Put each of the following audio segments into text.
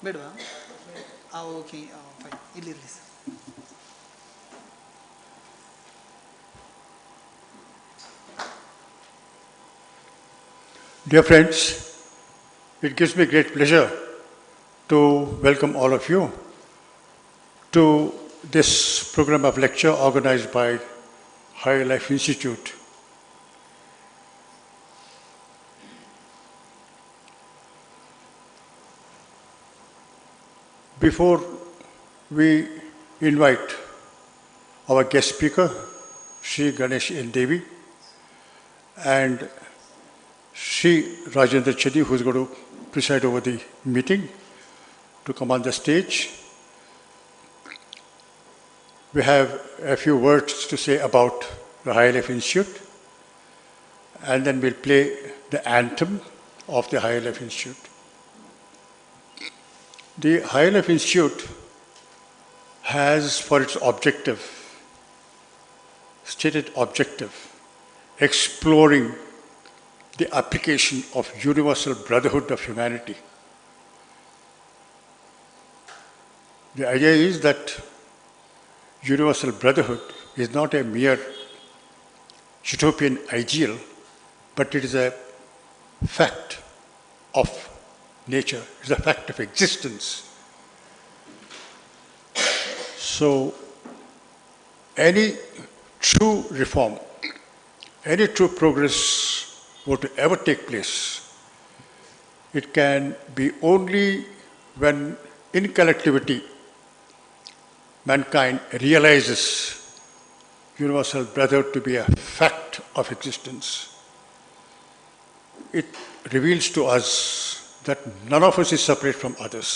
ಬೇಡವಾ okay fine ಇಲ್ಲಿರಲಿ sir. Dear friends, it gives me great pleasure to welcome all of you to this program of lecture organized by Higher Life Institute. Before we invite our guest speaker, Sri Ganesh and Devy, and Sri Rajendra Chedi, who is going to preside over the meeting, to come on the stage. We have a few words to say about the Higher Life Institute, and then we'll play the anthem of the Higher Life Institute. The Higher Life Institute has for its objective, stated objective, exploring the application of universal brotherhood of humanity. The idea is that universal brotherhood is not a mere utopian ideal, but it is a fact of nature, it is a fact of existence. So, any true reform, any true progress were to ever take place, it can be only when in collectivity mankind realizes universal brotherhood to be a fact of existence. It reveals to us that none of us is separate from others,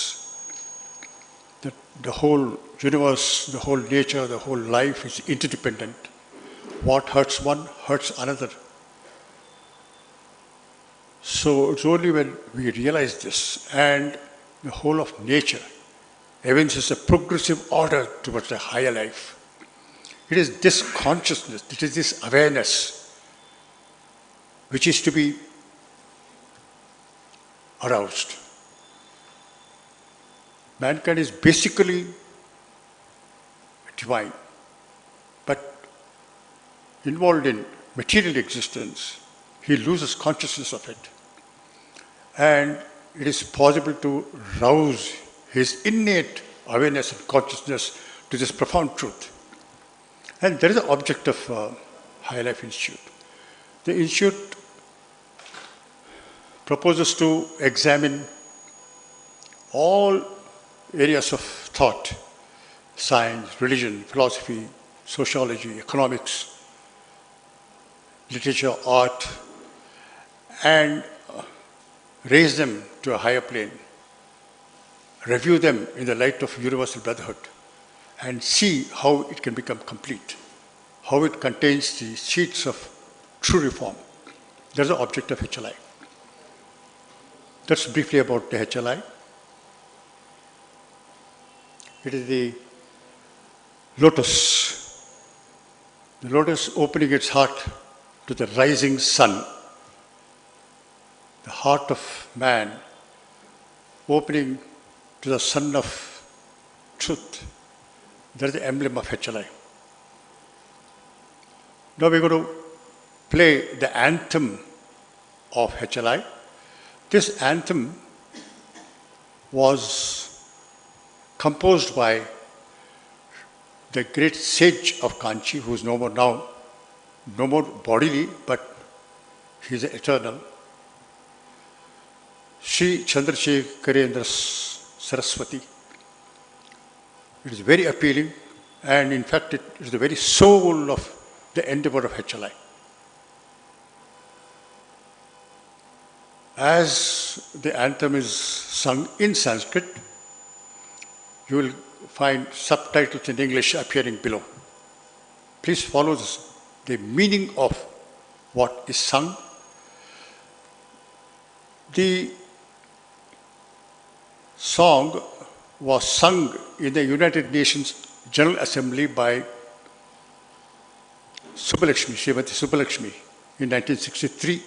that the whole universe, the whole nature, the whole life is interdependent. What hurts one hurts another. So it's only when we realize this and the whole of nature evinces a progressive order towards a higher life. It is this consciousness, it is this awareness which is to be aroused. Mankind is basically divine, but involved in material existence, he loses consciousness of it. And it is possible to rouse his innate awareness and consciousness to this profound truth. And that is the object of High Life Institute. The Institute proposes to examine all areas of thought, science, religion, philosophy, sociology, economics, literature, art, and raise them to a higher plane, review them in the light of universal brotherhood, and see how it can become complete, how it contains the seeds of true reform. That's the object of HLI. That's briefly about the HLI. It is the lotus opening its heart to the rising sun. The heart of man opening to the sun of truth. That is the emblem of HLI. Now we're going to play the anthem of HLI. This anthem was composed by the great sage of Kanchi, who is no more now, no more bodily, but he is eternal, Sri Chandrasekharendra Saraswati. It is very appealing, and in fact it is the very soul of the endeavor of HLI. As the anthem is sung in Sanskrit, you will find subtitles in English appearing below. Please follow the meaning of what is sung. The song was sung in the United Nations General Assembly by Srimati Subbulakshmi in 1963,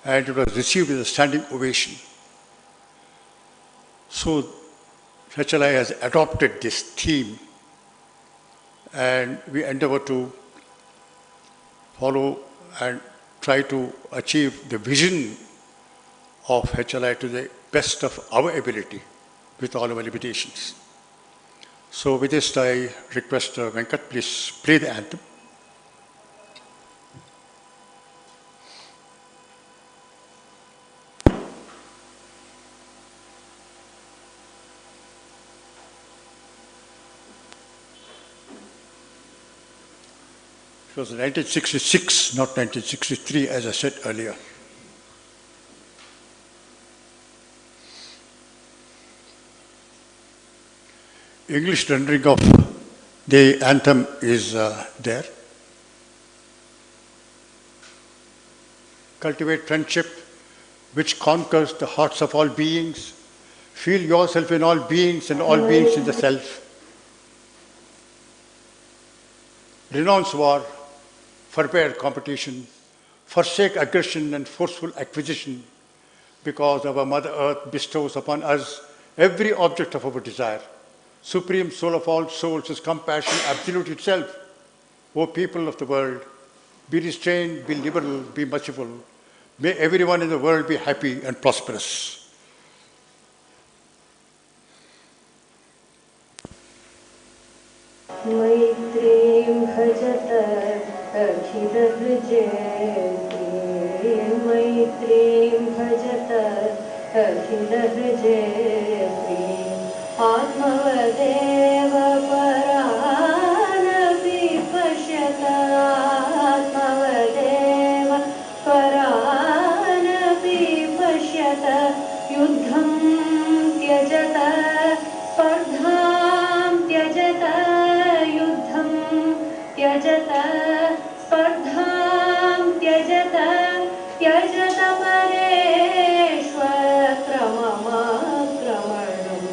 and it was received with a standing ovation. So HLI has adopted this theme, and we endeavor to follow and try to achieve the vision of HLI to the best of our ability with all our limitations. So with this, I request Venkat, please play the anthem. It was 1966, not 1963, as I said earlier. English rendering of the anthem is there. Cultivate friendship which conquers the hearts of all beings. Feel yourself in all beings and all beings in the self. Renounce war, forbear competition, forsake aggression and forceful acquisition, because our Mother Earth bestows upon us every object of our desire. Supreme soul of all souls is compassion, absolute itself. O people of the world, be restrained, be liberal, be merciful. May everyone in the world be happy and prosperous. मैत्रीं भजत अखिलहृदये मैत्रीं भजत अखिलहृदये आत्मवदेव परानपि पश्यत आत्मवदेव परानपि पश्यत युद्धं त्यजत स्पर्धां त्यजत त्यजत स्पर्धां त्यजत त्यजत परेष्वक्रममाक्रमणं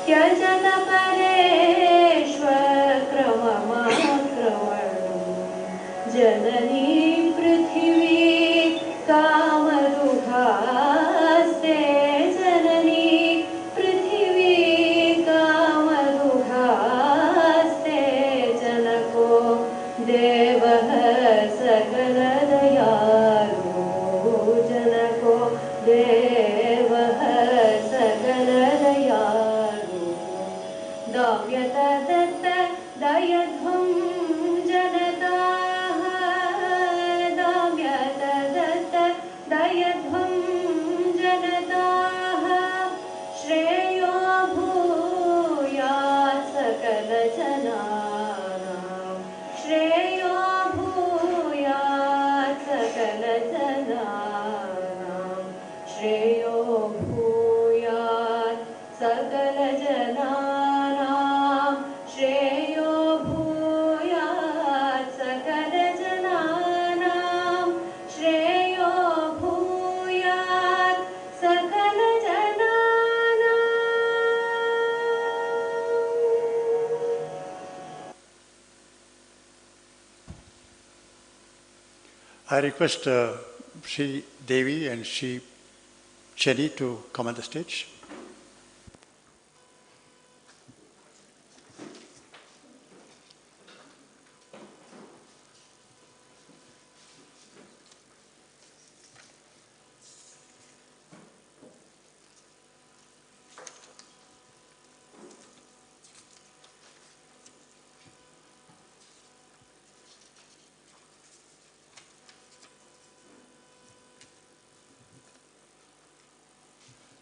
त्यजत परेष्वक्रममाक्रमणं जननी पृथिवी कामदुघास्ते जननी पृथिवी कामदुघास्ते जनको देवः सकलदयालु जनको देवः सकलदयालु दाव्यत दत्त दयध्वं जनताः दाव्यत दत्त दयध्वं जनताः श्रेयो भूयात् सकलजनानां श्रेयो भूयात् सकलजनानां श्रेयो भूयात् सकलजनानां श्रेयो भूयात् सकलजनानां श्रेयो भूयात् सकलजनानाम्. I request Sri Devy and Sri Chenny to come on the stage.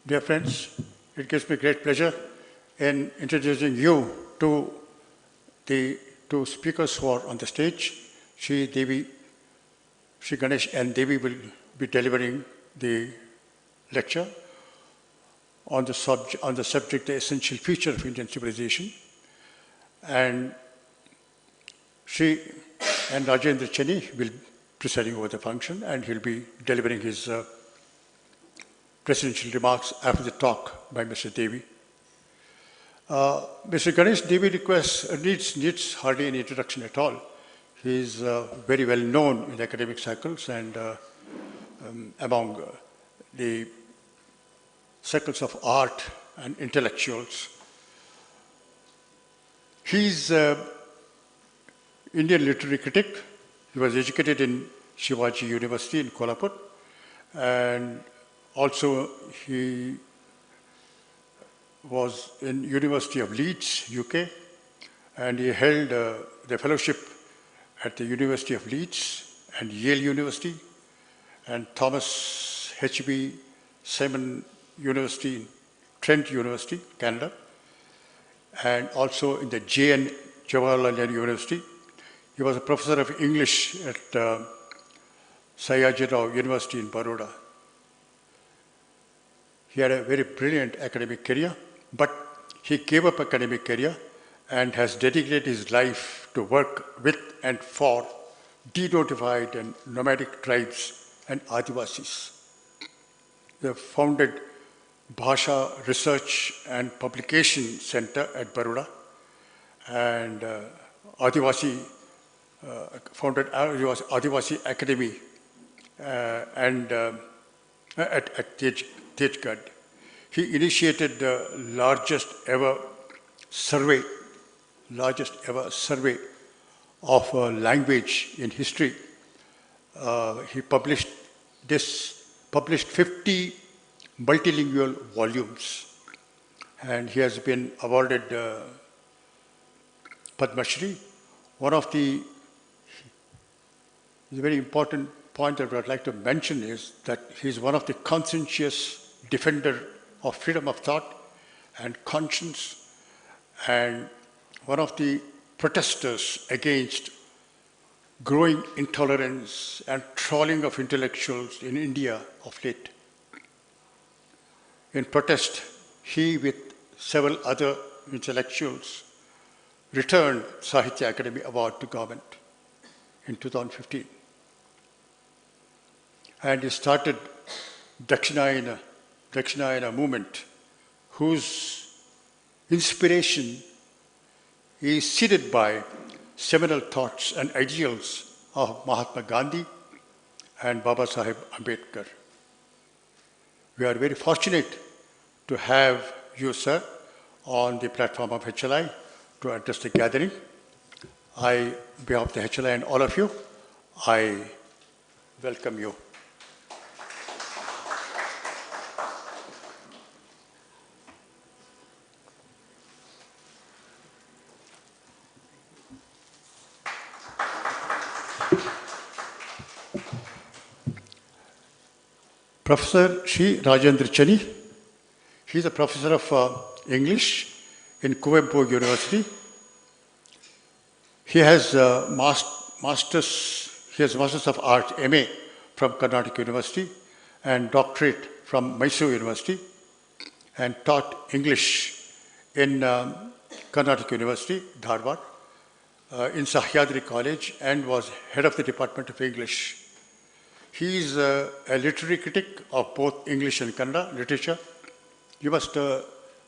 Dear friends, it gives me great pleasure in introducing you to the two speakers who are on the stage. Sri Devy, Sri Ganesh and Devy will be delivering the lecture on the subject, the essential feature of Indian civilization. And Sri and Rajendra Chenny will be presiding over the function, and he'll be delivering his presidential remarks after the talk by Mr. Devy. Mr. Ganesh Devy needs hardly any introduction at all. He is very well known in academic circles and among the circles of art and intellectuals. He is Indian literary critic. He was educated in Shivaji University in Kolhapur, and also he was in University of Leeds, UK, and he held the fellowship at the University of Leeds and Yale University and Thomas H.B. Simon University, Trent University, Canada, and also in the J.N. Jawaharlal Nehru University. He was a professor of English at Sayajirao University in Baroda. He had a very brilliant academic career, but he gave up academic career and has dedicated his life to work with and for de-notified and nomadic tribes and Adivasis. They founded Bhasha Research and Publication Center at Baroda and founded Adivasi Academy at Tejgad. He initiated the largest ever survey of language in history. He published 50 multilingual volumes, and he has been awarded Padma Shri. The very important point that I would like to mention is that he is one of the conscientious defender of freedom of thought and conscience, and one of the protesters against growing intolerance and trawling of intellectuals in India of late. In protest, he with several other intellectuals returned Sahitya Academy Award to government in 2015. And he started Dakshinayana movement, whose inspiration is seeded by seminal thoughts and ideals of Mahatma Gandhi and Baba Sahib Ambedkar. We are very fortunate to have you, sir, on the platform of HLI to address the gathering. On behalf of the HLI and all of you, I welcome you. Professor Sri Rajendra Chani, he is a professor of English in Kuvempu University. He has Masters of Arts, MA, from Karnataka University and doctorate from Mysore University, and taught English in Karnataka University, Dharwad, in Sahyadri College, and was head of the Department of English. He is a literary critic of both English and Kannada literature. You must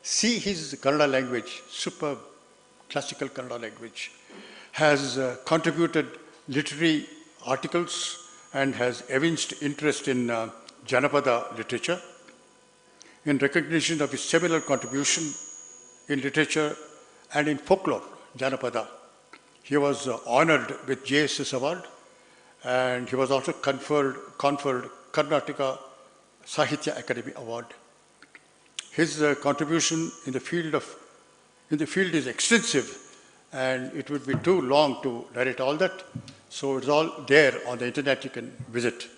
see his Kannada language, superb classical Kannada language. Has contributed literary articles and has evinced interest in Janapada literature. In recognition of his seminal contribution in literature and in folklore, Janapada, he was honored with JSS Award, and he was also conferred Karnataka Sahitya Academy Award. His contribution in the field is extensive, and it would be too long to narrate all that. So it's all there on the internet. You can visit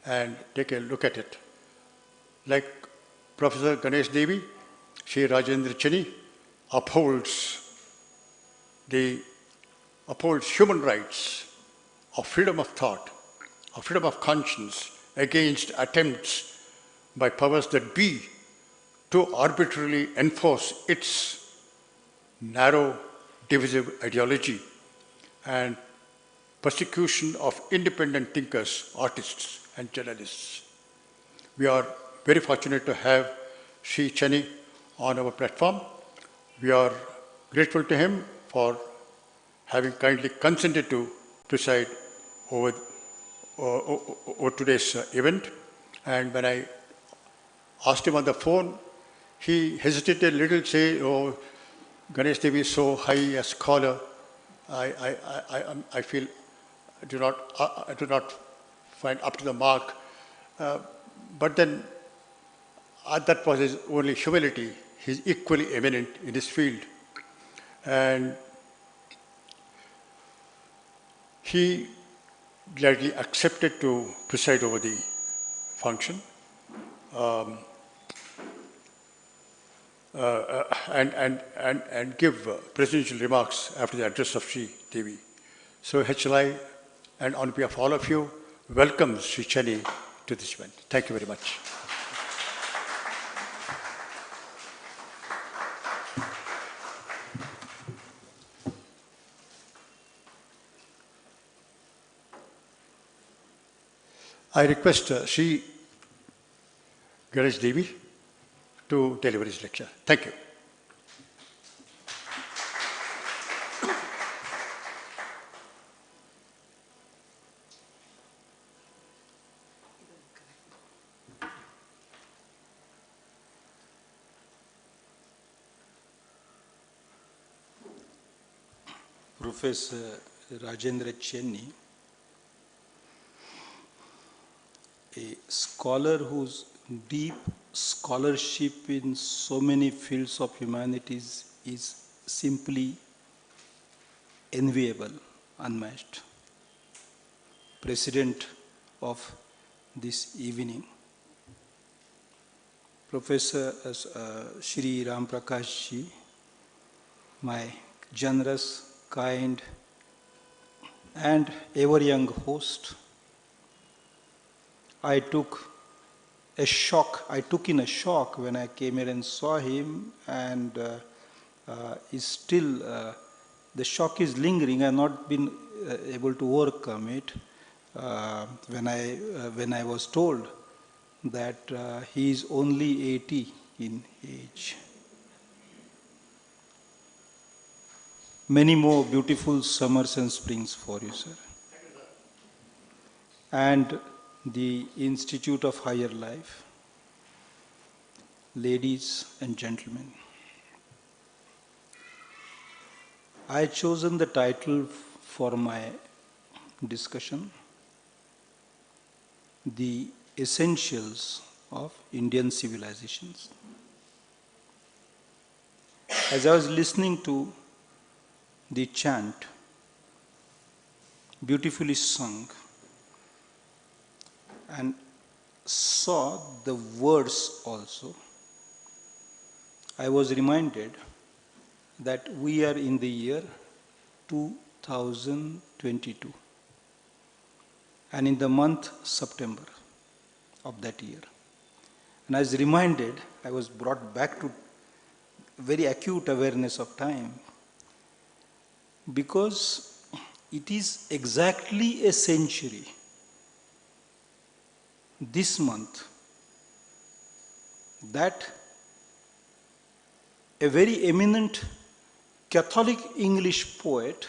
and take a look at it. Like Professor Ganesh Devy, Sri Rajendra Chani upholds human rights of freedom of thought, of freedom of conscience against attempts by powers that be to arbitrarily enforce its narrow, divisive ideology and persecution of independent thinkers, artists, and journalists. We are very fortunate to have Sri Chani on our platform. We are grateful to him for having kindly consented to preside over, over today's event. And when I asked him on the phone, he hesitated a little, say, "Oh, Ganesh Devy is so high a scholar. I feel I do not find up to the mark." But then that was his only humility. He's equally eminent in his field. And he gladly accepted to preside over the function and give presidential remarks after the address of Sri Devi. So HLI and on behalf of all of you, welcome Sri Chani to this event. Thank you very much. I request Sri Ganesh Devi to deliver his lecture. Thank you. Professor Rajendra Chenni, a scholar whose deep scholarship in so many fields of humanities is simply enviable, unmatched. President of this evening, Professor Shri Ram Prakash ji, my generous, kind, and ever young host. I took in a shock when I came here and saw him, and the shock is lingering. I have not been able to overcome it when I was told that he is only 80 in age. Many more beautiful summers and springs for you, sir. And the Institute of Higher Life, ladies and gentlemen. I have chosen the title for my discussion, The Essentials of Indian Civilizations. As I was listening to the chant, beautifully sung, and saw the words also, I was reminded that we are in the year 2022 and in the month September of that year. And I was reminded, I was brought back to very acute awareness of time, because it is exactly a century this month that a very eminent Catholic English poet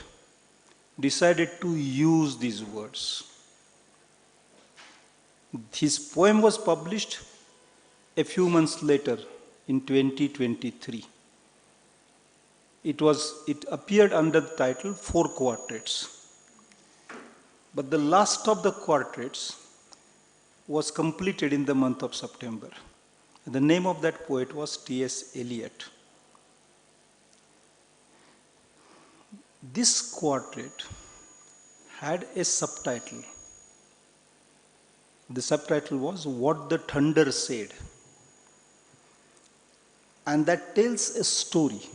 decided to use these words. His poem was published a few months later in 2023. It appeared under the title Four Quartets. But the last of the quartets was completed in the month of September. The name of that poet was T.S. Eliot. This quartet had a subtitle. The subtitle was What the Thunder Said. And that tells a story.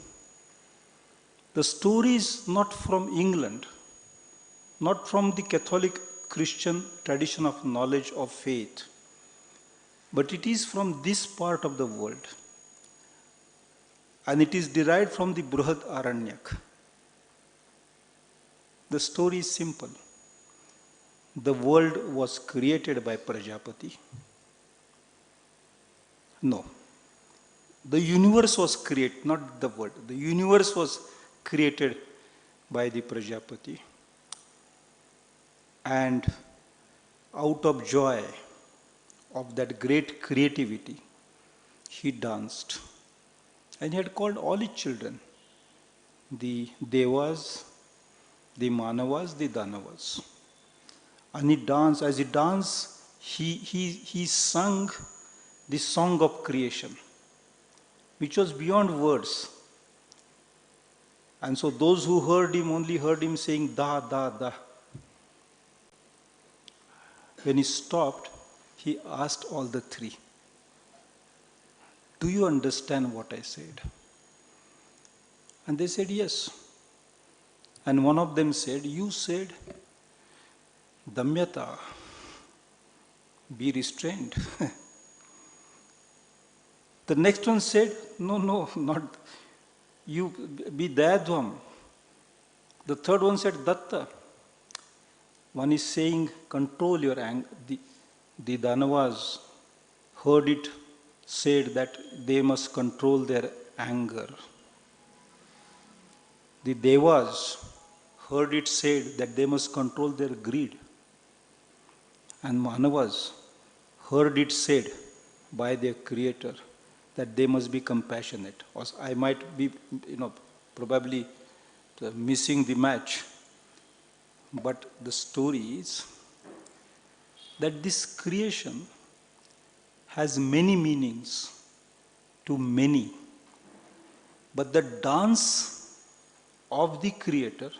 The story is not from England, not from the Catholic Christian tradition of knowledge of faith, but it is from this part of the world. And it is derived from the Bruhad Aranyak. The story is simple. The world was created by Prajapati. No. The universe was created, not the world. The universe was created by the Prajapati. And out of joy of that great creativity, he danced. And he had called all his children, the Devas, the Manavas, the Danavas. And he danced. As he danced, he sung the song of creation, which was beyond words. And so those who heard him only heard him saying, da, da, da. When he stopped, he asked all the three, do you understand what I said? And they said, yes. And one of them said, you said, Damyata, be restrained. The next one said, no, not you, be Dayadvam. The third one said, Datta. One is saying, control your anger. The Danavas heard it, said that they must control their anger. The Devas heard it said that they must control their greed. And Manavas heard it said by their creator that they must be compassionate. Or I might be, probably missing the match. But the story is that this creation has many meanings to many. But the dance of the Creator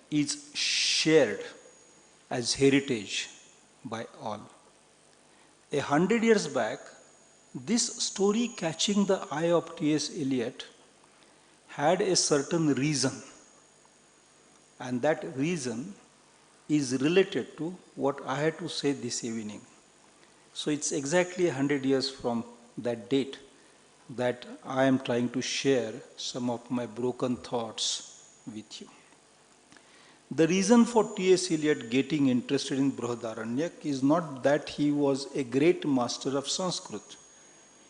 is shared as heritage by all. 100 years back, this story catching the eye of T.S. Eliot had a certain reason. And that reason is related to what I had to say this evening. So it's exactly 100 years from that date that I am trying to share some of my broken thoughts with you. The reason for T.S. Eliot getting interested in Brihadaranyaka is not that he was a great master of Sanskrit.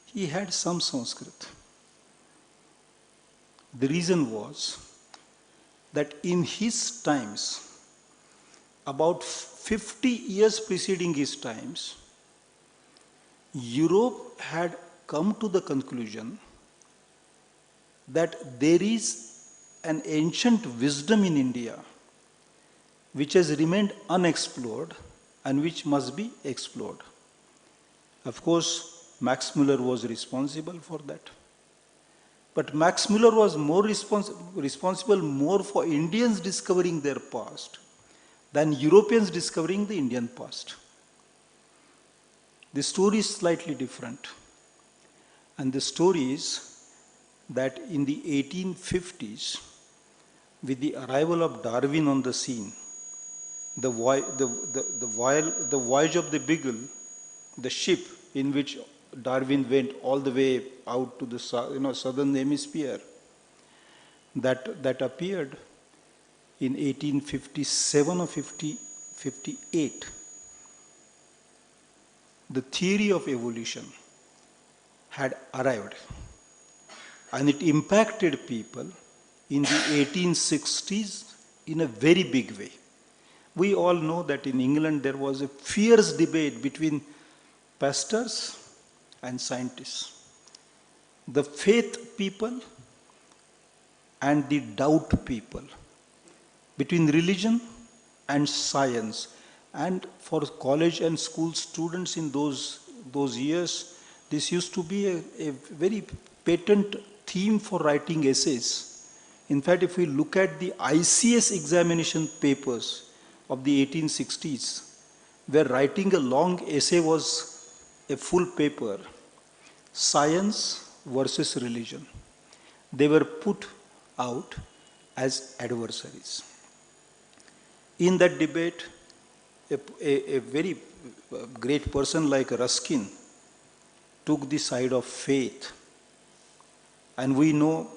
He had some Sanskrit. The reason was that in his times, about 50 years preceding his times, Europe had come to the conclusion that there is an ancient wisdom in India which has remained unexplored and which must be explored. Of course, Max Muller was responsible for that. But Max Muller was more responsible more for Indians discovering their past than Europeans discovering the Indian past. The story is slightly different. And the story is that in the 1850s, with the arrival of Darwin on the scene, the voyage of the Beagle, the ship in which Darwin went all the way out to the southern hemisphere, that appeared in 1857 or 58. The theory of evolution had arrived, and it impacted people in the 1860s in a very big way. We all know that in England there was a fierce debate between pastors and scientists, the faith people and the doubt people, between religion and science. And for college and school students in those years, this used to be a very patent theme for writing essays. In fact, if we look at the ICS examination papers of the 1860s, where writing a long essay was a full paper, science versus religion, they were put out as adversaries. In that debate, a very great person like Ruskin took the side of faith. And we know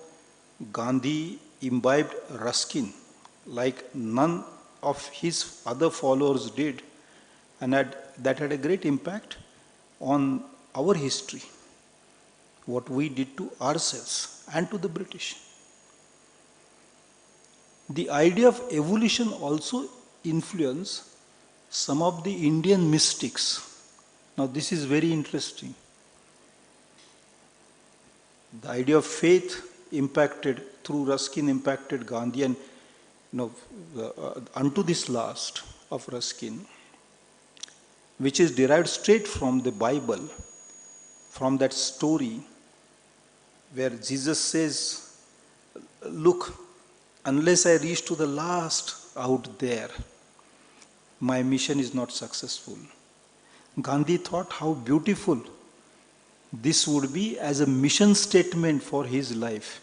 Gandhi imbibed Ruskin like none of his other followers did, and that had a great impact on our history. what we did to ourselves and to the British. The idea of evolution also influenced some of the Indian mystics. Now this is very interesting. The idea of faith impacted, through Ruskin impacted Gandhi, and unto this last of Ruskin, which is derived straight from the Bible, from that story where Jesus says, look, unless I reach to the last out there, my mission is not successful. Gandhi thought how beautiful this would be as a mission statement for his life.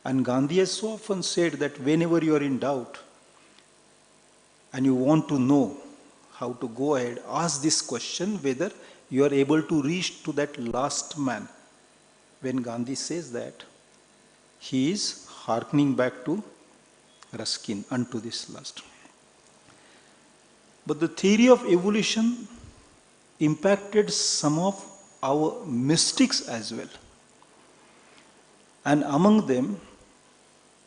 And Gandhi has so often said that whenever you are in doubt and you want to know how to go ahead, ask this question whether you are able to reach to that last man. When Gandhi says that, he is hearkening back to Ruskin, unto this last. But the theory of evolution impacted some of our mystics as well. And among them,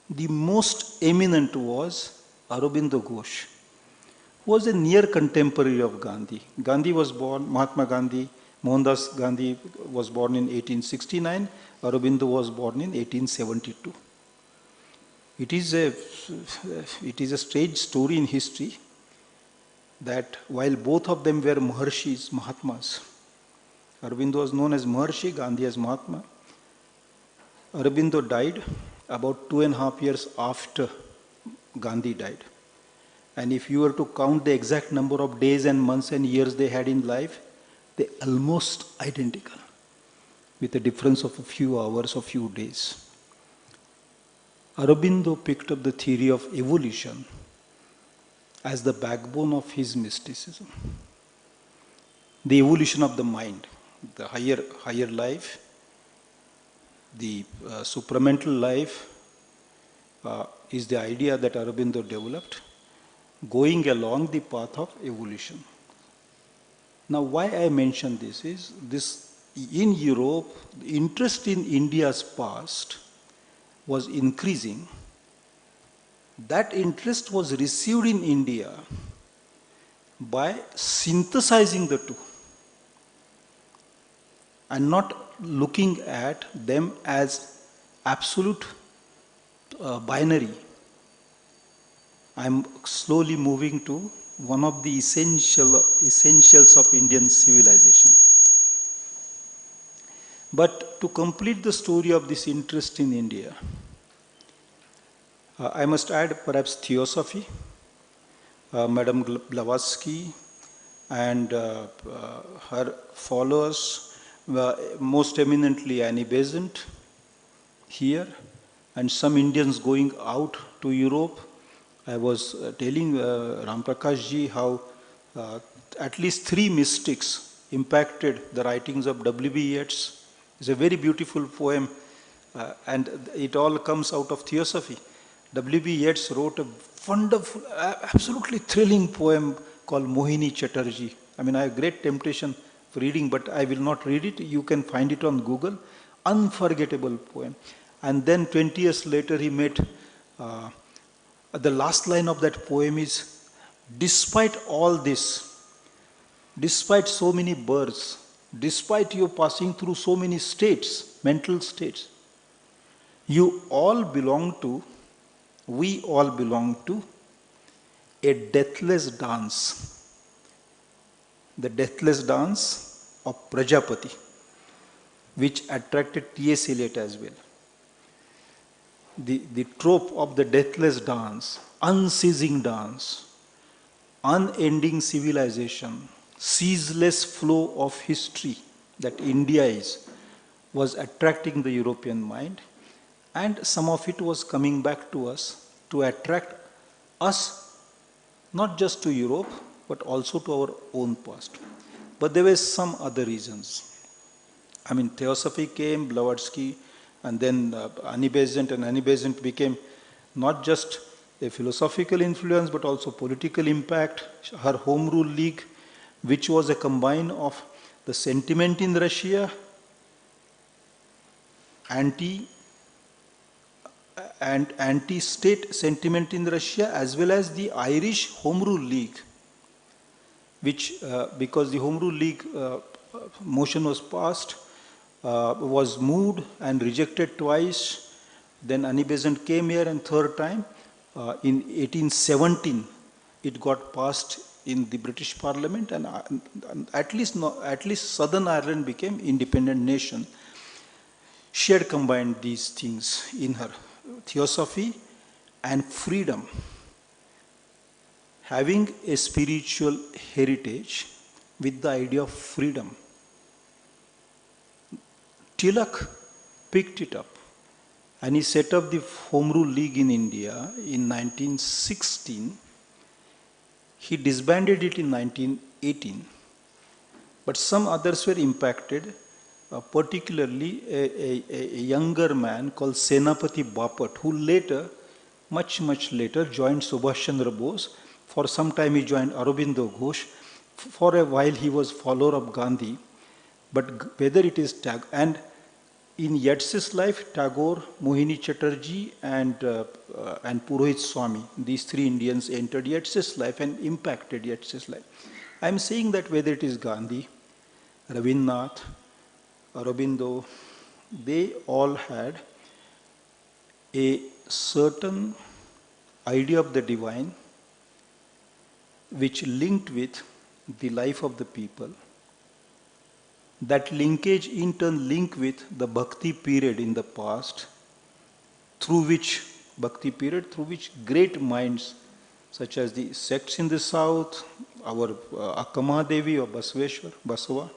the most eminent was Aurobindo Ghosh, who was a near contemporary of Gandhi. Gandhi was born, Mahatma Gandhi, Mohandas Gandhi was born in 1869, Aurobindo was born in 1872. It is a strange story in history that while both of them were Maharshis, Mahatmas, Aurobindo was known as Maharshi, Gandhi as Mahatma. Aurobindo died about 2.5 years after Gandhi died. And if you were to count the exact number of days and months and years they had in life, they're almost identical, with a difference of a few hours or few days. Aurobindo picked up the theory of evolution as the backbone of his mysticism. The evolution of the mind, the higher life, the supramental life is the idea that Aurobindo developed, going along the path of evolution. Now, why I mention this is, in Europe, the interest in India's past was increasing. That interest was received in India by synthesizing the two and not looking at them as absolute binary. I'm slowly moving to one of the essentials of Indian civilization. But to complete the story of this interest in India, I must add perhaps theosophy, Madame Blavatsky and her followers, most eminently Annie Besant here, and some Indians going out to Europe. I was telling Ram Prakash ji how at least 3 mystics impacted the writings of W.B. Yeats. It's a very beautiful poem, and it all comes out of theosophy. W.B. Yeats wrote a wonderful, absolutely thrilling poem called Mohini Chatterjee. I mean, I have great temptation for reading, but I will not read it. You can find it on Google. Unforgettable poem. And then 20 years later, he met, the last line of that poem is, despite all this, despite so many births, despite you passing through so many states, mental states, we all belong to a deathless dance. The deathless dance of Prajapati, which attracted T.S. Eliot as well. The trope of the deathless dance, unceasing dance, unending civilization, ceaseless flow of history that India is, was attracting the European mind, and some of it was coming back to us to attract us, not just to Europe, but also to our own past. But there were some other reasons. I mean, theosophy came, Blavatsky, and then Annie Besant, and Annie Besant became not just a philosophical influence, but also political impact. Her Home Rule League, which was a combine of the sentiment in Russia anti and anti-state sentiment in Russia, as well as the Irish Home Rule League, which, because the Home Rule League motion was passed, was moved and rejected twice. Then Annie Besant came here and third time. In 1817, it got passed in the British Parliament, and at least Southern Ireland became independent nation. She had combined these things in her theosophy and freedom. Having a spiritual heritage with the idea of freedom. Tilak picked it up and he set up the Home Rule League in India in 1916. He disbanded it in 1918. But some others were impacted, particularly a younger man called Senapati Bapat, who later, much later, joined Subhash Chandra Bose. For some time he joined Aurobindo Ghosh. For a while he was follower of Gandhi. But whether it is Tagore, and in Yeats's life, Tagore, Mohini Chatterjee and Purohit Swami, these three Indians entered Yeats's life and impacted Yeats's life. I am saying that whether it is Gandhi, Rabindranath, Aurobindo, they all had a certain idea of the divine which linked with the life of the people. That linkage in turn linked with the Bhakti period in the past, through which great minds such as the sects in the south, our Akkama Devi or Basaveshwar, Basava,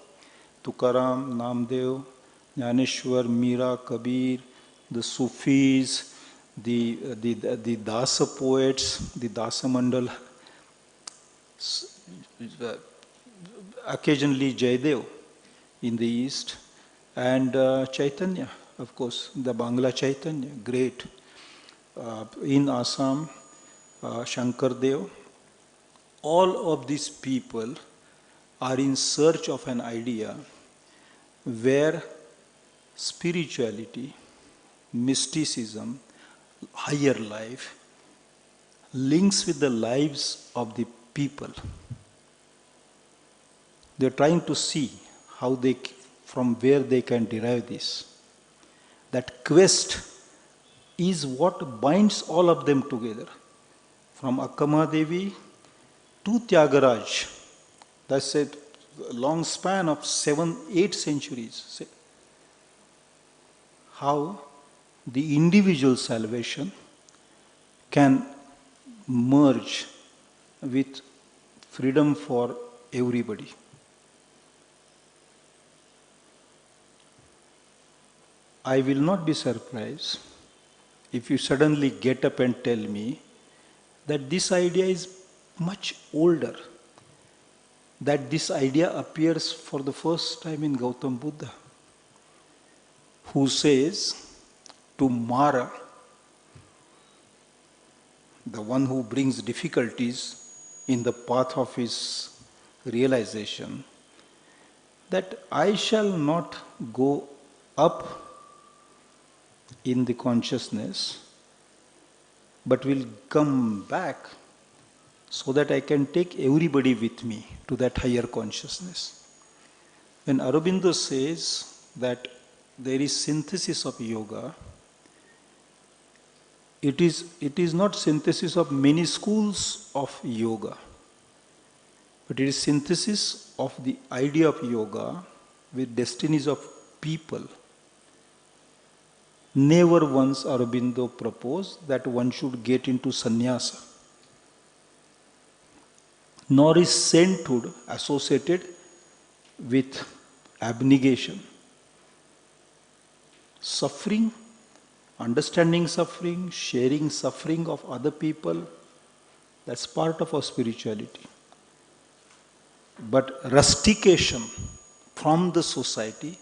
Tukaram, Namdev, Jnaneshwar, Mira, Kabir, the Sufis, the Dasa poets, the Dasa Mandal, occasionally Jaidev in the east, and Chaitanya, of course, the Bangla Chaitanya, great. In Assam, Shankardev. All of these people are in search of an idea where spirituality, mysticism, higher life links with the lives of the people. They're trying to see how from where they can derive this. That quest is what binds all of them together. From Akkama Devi to Tyagaraja, that's a long span of 7-8 centuries. How the individual salvation can merge with freedom for everybody. I will not be surprised if you suddenly get up and tell me that this idea is much older, that this idea appears for the first time in Gautam Buddha, who says to Mara, the one who brings difficulties in the path of his realization, that I shall not go up in the consciousness, but will come back so that I can take everybody with me to that higher consciousness. When Aurobindo says that there is synthesis of yoga, it is not synthesis of many schools of yoga, but it is synthesis of the idea of yoga with destinies of people. Never once Aurobindo proposed that one should get into sannyasa, nor is sainthood associated with abnegation. Suffering, understanding suffering, sharing suffering of other people, that's part of our spirituality. But rustication from the society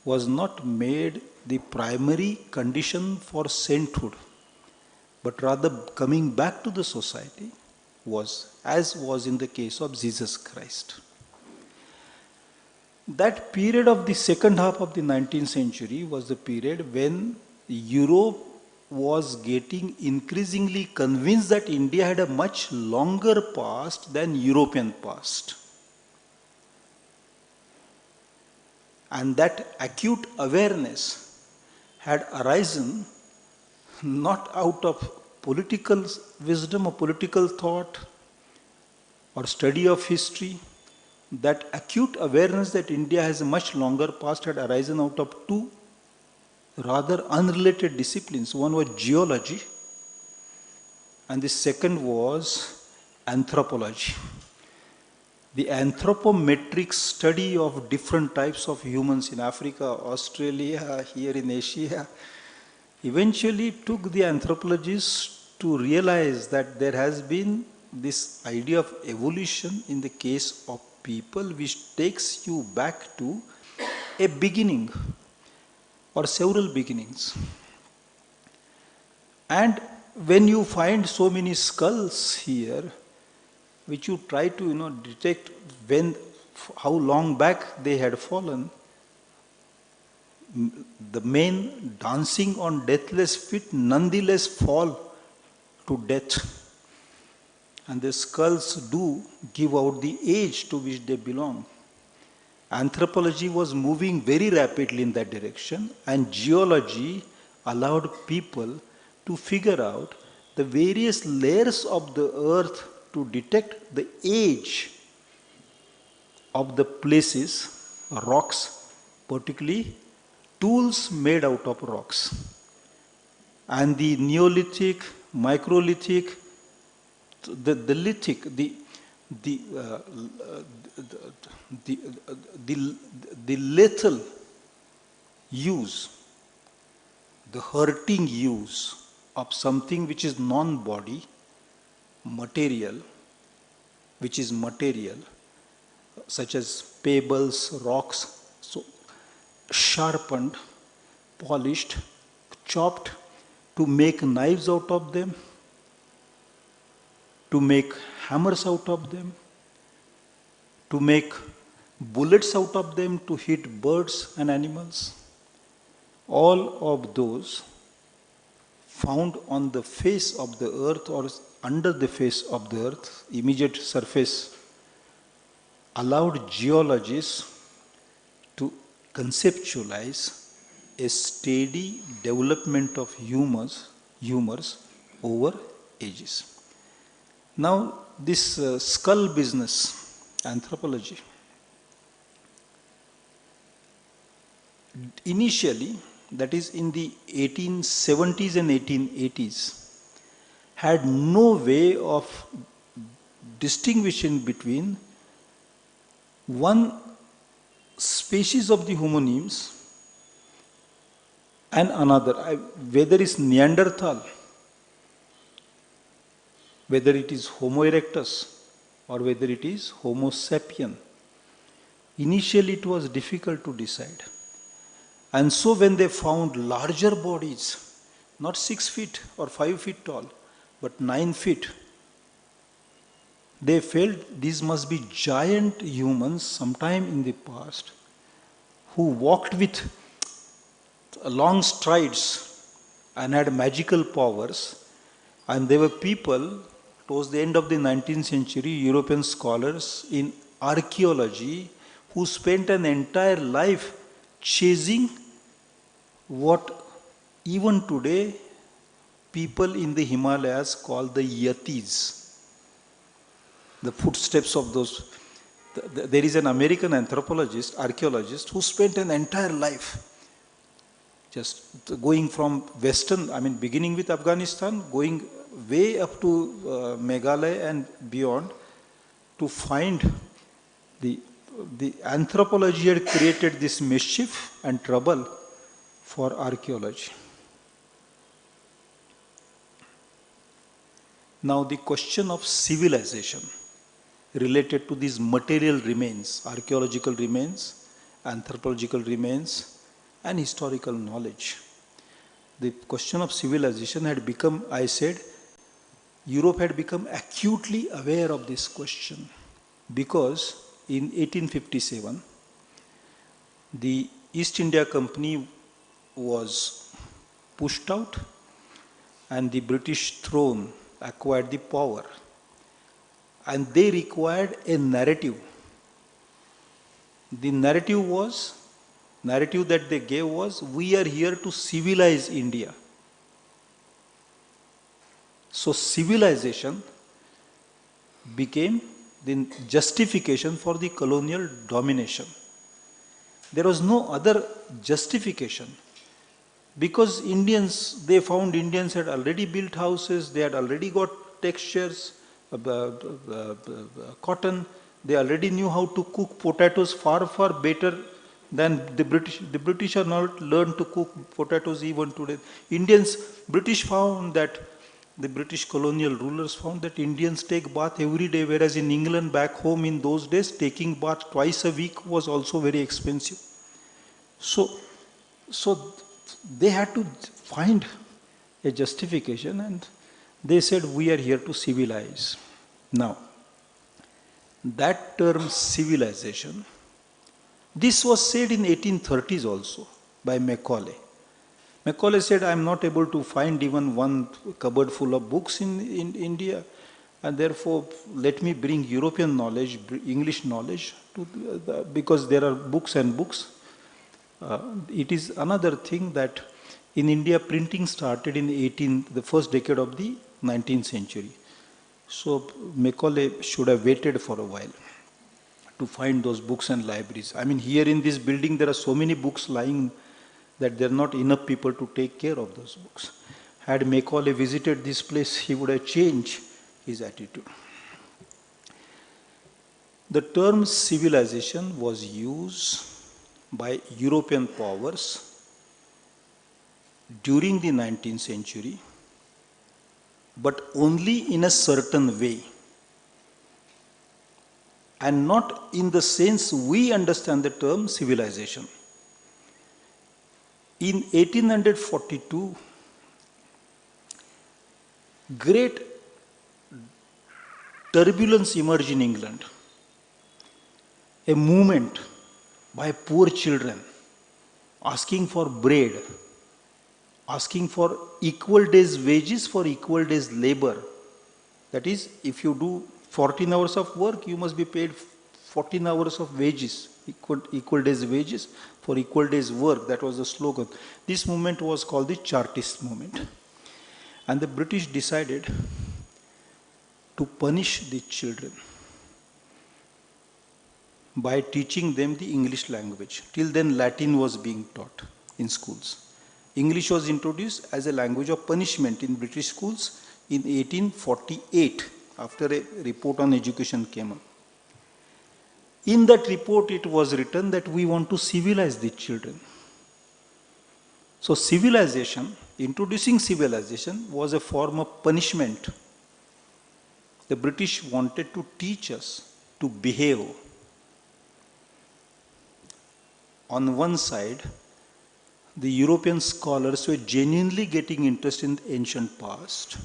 was not made the primary condition for sainthood, but rather coming back to the society was, as was in the case of Jesus Christ. That period of the second half of the 19th century was the period when Europe was getting increasingly convinced that India had a much longer past than European past. And that acute awareness had arisen not out of political wisdom or political thought or study of history. That acute awareness that India has a much longer past had arisen out of two rather unrelated disciplines. One was geology, and the second was anthropology. The anthropometric study of different types of humans in Africa, Australia, here in Asia, eventually took the anthropologists to realize that there has been this idea of evolution in the case of people which takes you back to a beginning or several beginnings. And when you find so many skulls here, which you try to detect how long back they had fallen, the men dancing on deathless feet nonetheless fall to death. And the skulls do give out the age to which they belong. Anthropology was moving very rapidly in that direction, and geology allowed people to figure out the various layers of the earth to detect the age of the places, rocks, particularly tools made out of rocks. And the Neolithic, Microlithic, the lithic, the lethal use, the hurting use of something which is non-body, material, which is material, such as pebbles, rocks, so sharpened, polished, chopped to make knives out of them, to make hammers out of them, to make bullets out of them to hit birds and animals. All of those found on the face of the earth or under the face of the earth, immediate surface, allowed geologists to conceptualize a steady development of humors over ages. Now, this skull business, anthropology, initially, that is in the 1870s and 1880s, had no way of distinguishing between one species of the homonyms and another, whether it's Neanderthal, whether it is Homo erectus, or whether it is Homo sapien. Initially, it was difficult to decide. And so when they found larger bodies, not 6 feet or 5 feet tall, but 9 feet, they felt these must be giant humans sometime in the past who walked with long strides and had magical powers. And there were people, towards the end of the 19th century, European scholars in archaeology, who spent an entire life chasing what even today people in the Himalayas call the yatis, the footsteps of those. There is an American anthropologist, archaeologist, who spent an entire life just going from beginning with Afghanistan, going way up to Meghalaya and beyond, to find the anthropology had created this mischief and trouble for archaeology. Now the question of civilization related to these material remains, archaeological remains, anthropological remains, and historical knowledge. The question of civilization had become, I said, Europe had become acutely aware of this question because in 1857, the East India Company was pushed out and the British throne acquired the power. And they required a narrative. The narrative that they gave was, we are here to civilize India. So civilization became the justification for the colonial domination. There was no other justification, because they found Indians had already built houses, they had already got textures, cotton, they already knew how to cook potatoes far, far better than the British. The British are not learned to cook potatoes even today. The British colonial rulers found that Indians take bath every day, whereas in England back home in those days, taking bath twice a week was also very expensive. So they had to find a justification, and they said, we are here to civilize. Now, that term civilization, this was said in 1830s also by Macaulay. Macaulay said, I am not able to find even one cupboard full of books in India, and therefore let me bring European knowledge, English knowledge, because there are books and books. It is another thing that in India printing started in the first decade of the 19th century. So Macaulay should have waited for a while to find those books and libraries. I mean, here in this building there are so many books lying that there are not enough people to take care of those books. Had Macaulay visited this place, he would have changed his attitude. The term civilization was used by European powers during the 19th century, but only in a certain way, and not in the sense we understand the term civilization. In 1842, great turbulence emerged in England. A movement by poor children asking for bread, asking for equal days wages for equal days labor. That is, if you do 14 hours of work, you must be paid 14 hours of wages, equal days wages for equal days work. That was the slogan. This movement was called the Chartist movement. And the British decided to punish the children by teaching them the English language. Till then, Latin was being taught in schools. English was introduced as a language of punishment in British schools in 1848, after a report on education came up. In that report, it was written that we want to civilize the children. So civilization, introducing civilization, was a form of punishment. The British wanted to teach us to behave. On one side, the European scholars were genuinely getting interested in the ancient past.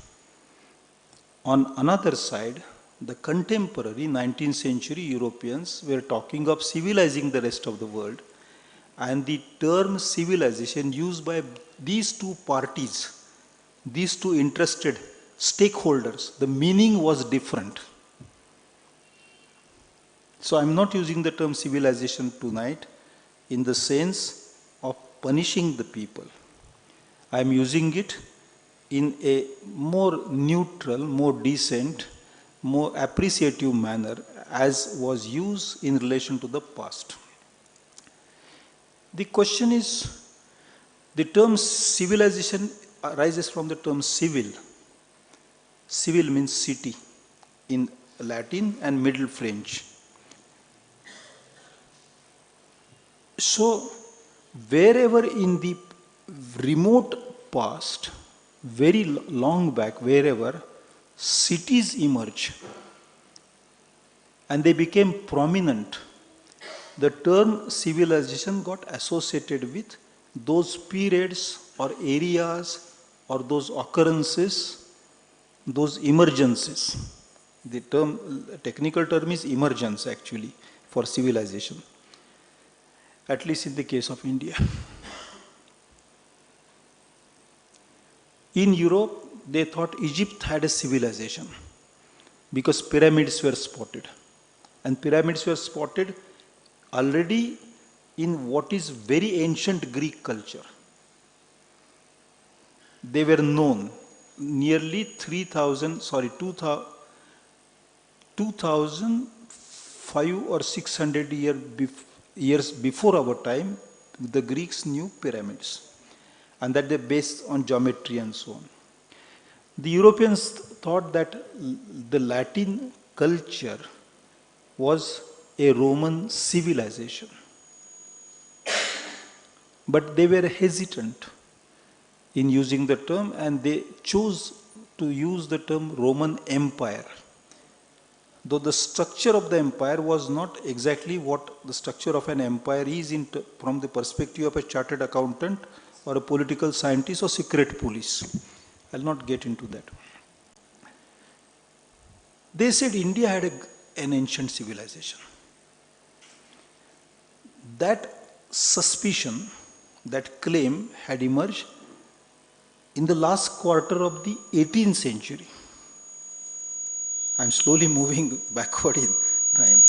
On another side, the contemporary 19th century Europeans were talking of civilizing the rest of the world, and the term civilization used by these two parties, these two interested stakeholders, the meaning was different. So I'm not using the term civilization tonight in the sense of punishing the people. I'm using it in a more neutral, more decent, more appreciative manner as was used in relation to the past. The question is, the term civilization arises from the term civil. Civil means city in Latin and Middle French. So, wherever in the remote past, very long back, wherever cities emerge and they became prominent, the term civilization got associated with those periods or areas or those occurrences, those emergences. The technical term is emergence actually for civilization. at least in the case of India. In Europe, they thought Egypt had a civilization because pyramids were spotted. And pyramids were spotted already in what is very ancient Greek culture. They were known nearly 2005 or 600 years before our time, the Greeks knew pyramids, and that they based on geometry and so on. The Europeans thought that the Latin culture was a Roman civilization. But they were hesitant in using the term, and they chose to use the term Roman Empire. Though the structure of the empire was not exactly what the structure of an empire is from the perspective of a chartered accountant or a political scientist or secret police. I'll not get into that. They said India had an ancient civilization. That suspicion, that claim had emerged in the last quarter of the 18th century. I'm slowly moving backward in time.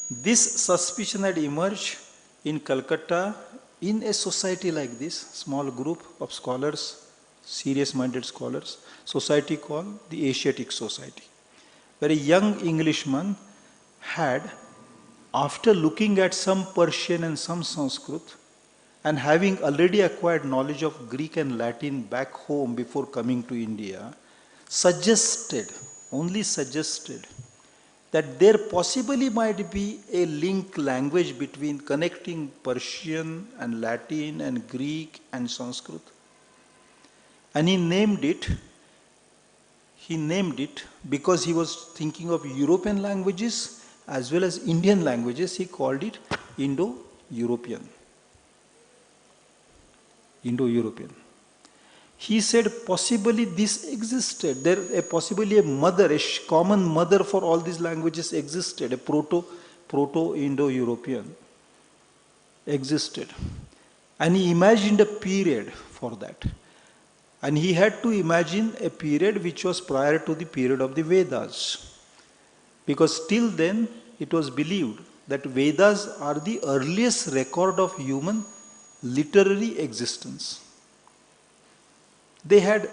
This suspicion had emerged in Calcutta in a society like this, small group of scholars, serious-minded scholars, society called the Asiatic Society, where a young Englishman had, after looking at some Persian and some Sanskrit, and having already acquired knowledge of Greek and Latin back home before coming to India, only suggested, that there possibly might be a link language between connecting Persian and Latin and Greek and Sanskrit. And he named it because he was thinking of European languages as well as Indian languages. He called it Indo-European. He said possibly this existed. Possibly a common mother for all these languages existed. A Proto-Indo-European existed. And he imagined a period for that. And he had to imagine a period which was prior to the period of the Vedas. Because till then it was believed that Vedas are the earliest record of human literary existence. They had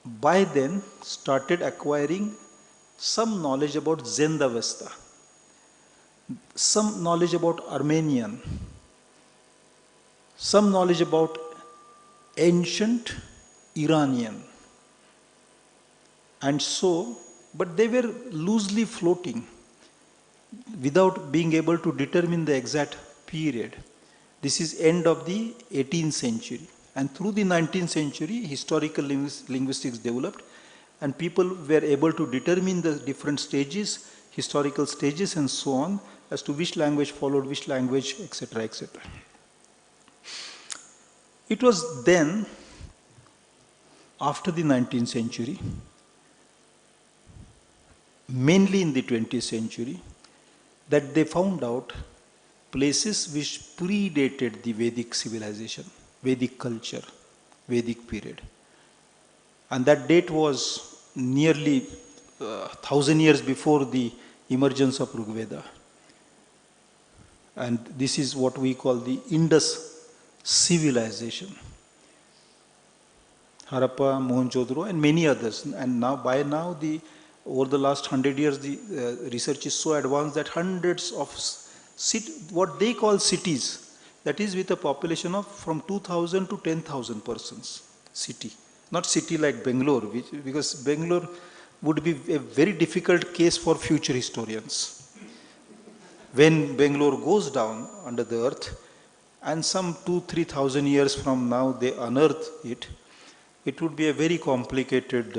by then started acquiring some knowledge about Zendavesta, some knowledge about Armenian, some knowledge about ancient Iranian. And so, but they were loosely floating without being able to determine the exact period. This is end of the 18th century. And through the 19th century, historical linguistics developed, and people were able to determine the different stages, historical stages and so on, as to which language followed which language, etc., etc. It was then, after the 19th century, mainly in the 20th century, that they found out places which predated the Vedic civilization, Vedic culture, Vedic period. And that date was nearly 1,000 years before the emergence of Rigveda. And this is what we call the Indus civilization. Harappa, Mohenjo-daro, and many others. And now, over the last 100 years, the research is so advanced that hundreds of what they call cities, that is with a population of from 2,000 to 10,000 persons, city. Not city like Bangalore, because Bangalore would be a very difficult case for future historians. When Bangalore goes down under the earth, and some 2,000-3,000 years from now they unearth it, it would be a very complicated,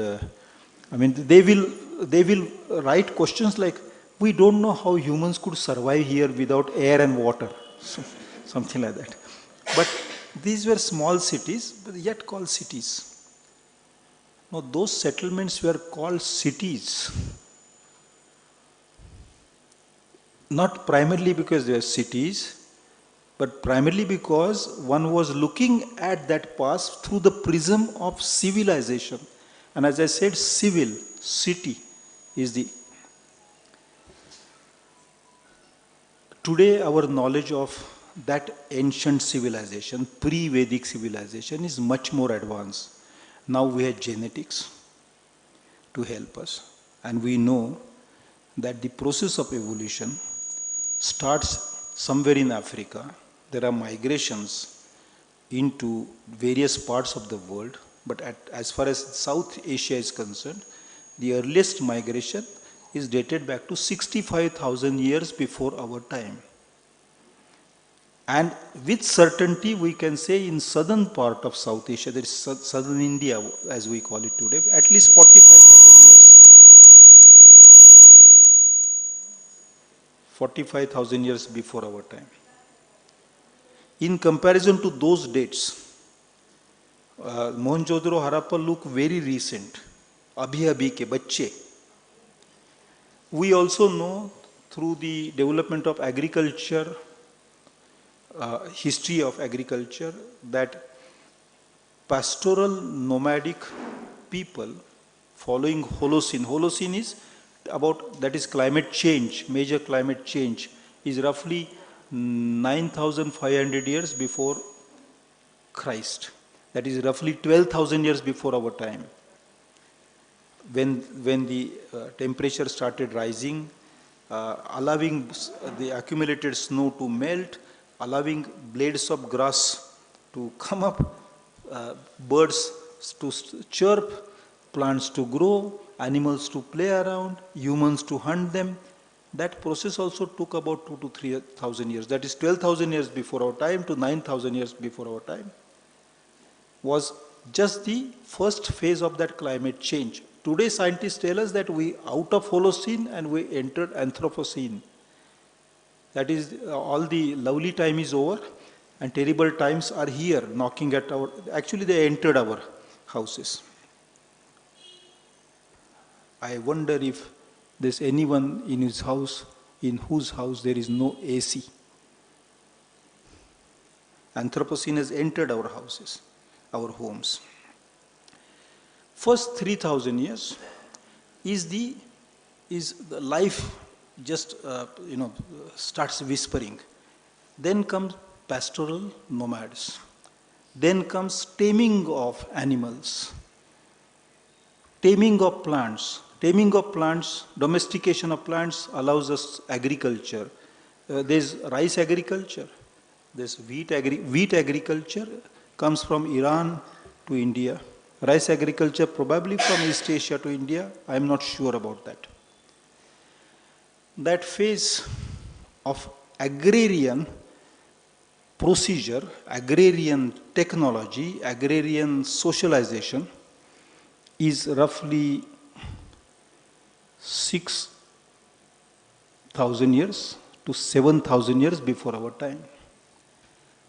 they will write questions like, we don't know how humans could survive here without air and water. So, something like that. But these were small cities, but yet called cities. Now, those settlements were called cities, not primarily because they were cities, but primarily because one was looking at that past through the prism of civilization. And as I said, civil, city is the. Today, our knowledge of that ancient civilization, pre-Vedic civilization, is much more advanced. Now we have genetics to help us, and we know that the process of evolution starts somewhere in Africa. There are migrations into various parts of the world, but as far as South Asia is concerned, the earliest migration is dated back to 65,000 years before our time. And with certainty we can say in southern part of South Asia, there is southern India as we call it today, at least 45,000 years. 45,000 years before our time. In comparison to those dates, Mohenjo-daro, Harappa look very recent. Abhi ke bacche. We also know through the development of agriculture, history of agriculture, that pastoral nomadic people following Holocene. Holocene is about, that is climate change, major climate change, is roughly 9,500 years before Christ. That is roughly 12,000 years before our time. When the temperature started rising, allowing the accumulated snow to melt, allowing blades of grass to come up, birds to chirp, plants to grow, animals to play around, humans to hunt them. That process also took about 2,000 to 3,000 years. That is 12,000 years before our time to 9,000 years before our time. Was just the first phase of that climate change. Today scientists tell us that we out of Holocene and we entered Anthropocene. That is, all the lovely time is over and terrible times are here knocking at our, actually they entered our houses. I wonder if there's anyone in his house, in whose house there is no AC. Anthropocene has entered our houses, our homes. First 3,000 years is the life just starts whispering. Then comes pastoral nomads. Then comes taming of animals, taming of plants. Taming of plants, domestication of plants allows us agriculture. There's rice agriculture. There's wheat agriculture comes from Iran to India. Rice agriculture probably from East Asia to India. I'm not sure about that. That phase of agrarian procedure, agrarian technology, agrarian socialization is roughly 6,000 years to 7,000 years before our time.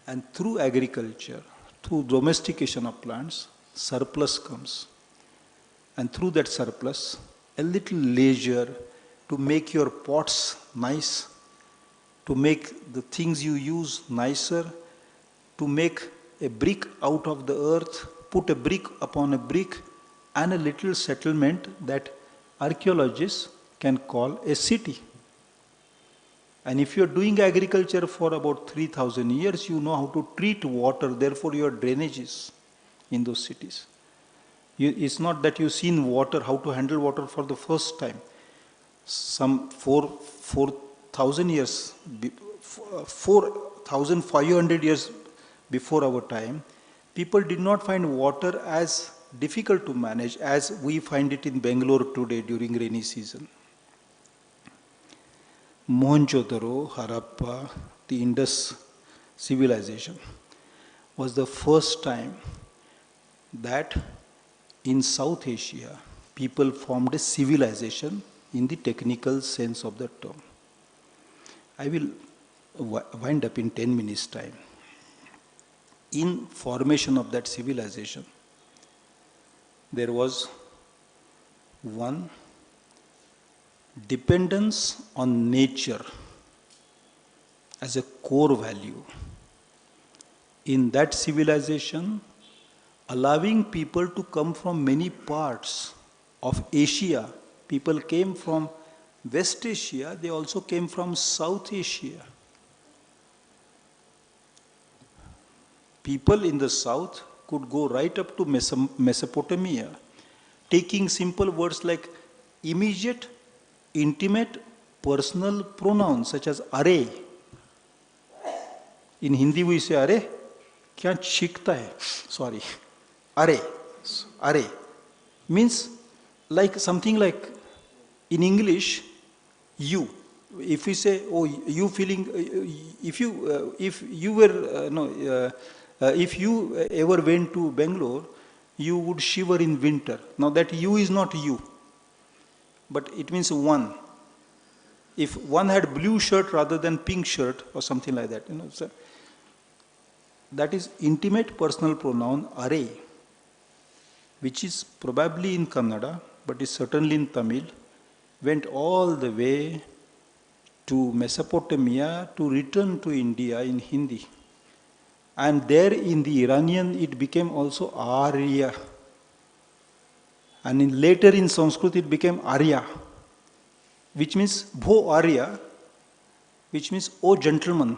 And through agriculture, through domestication of plants, surplus comes. And through that surplus, a little leisure to make your pots nice, to make the things you use nicer, to make a brick out of the earth, put a brick upon a brick, and a little settlement that archaeologists can call a city. And if you're doing agriculture for about 3,000 years, you know how to treat water, therefore your drainages in those cities. It's not that you've seen water, how to handle water for the first time. Some 4,000 years, 4,500 years before our time, people did not find water as difficult to manage as we find it in Bangalore today during rainy season. Mohenjo-daro, Harappa, the Indus civilization was the first time that in South Asia people formed a civilization in the technical sense of the term. I will wind up in 10 minutes time. In formation of that civilization, there was one dependence on nature as a core value. in that civilization, allowing people to come from many parts of Asia. People came from West Asia, they also came from South Asia. People in the south could go right up to Mesopotamia, taking simple words like immediate, intimate, personal pronouns such as are. In Hindi we say are, kya chikta hai? Sorry. Are means like something like in English, you. If we say, oh, you feeling, if you were, no, if you ever went to Bangalore, you would shiver in winter. Now that you is not you, but it means one. If one had blue shirt rather than pink shirt or something like that, so that is intimate personal pronoun are, which is probably in Kannada, but is certainly in Tamil, went all the way to Mesopotamia to return to India in Hindi. And there in the Iranian it became also Arya. And later in Sanskrit it became Arya, which means Bho Arya, which means O gentleman.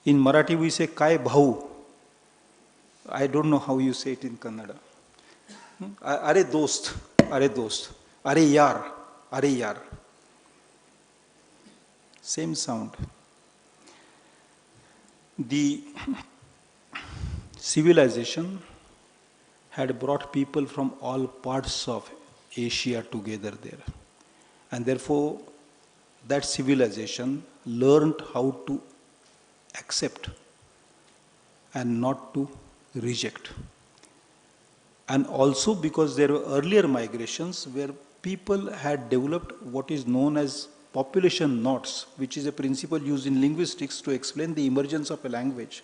In Marathi we say Kai Bhau. I don't know how you say it in Kannada. Are dost, are dost, are yar, are yar. Same sound. The civilization had brought people from all parts of Asia together there. And therefore, that civilization learned how to accept and not to reject. And also because there were earlier migrations where people had developed what is known as population knots, which is a principle used in linguistics to explain the emergence of a language,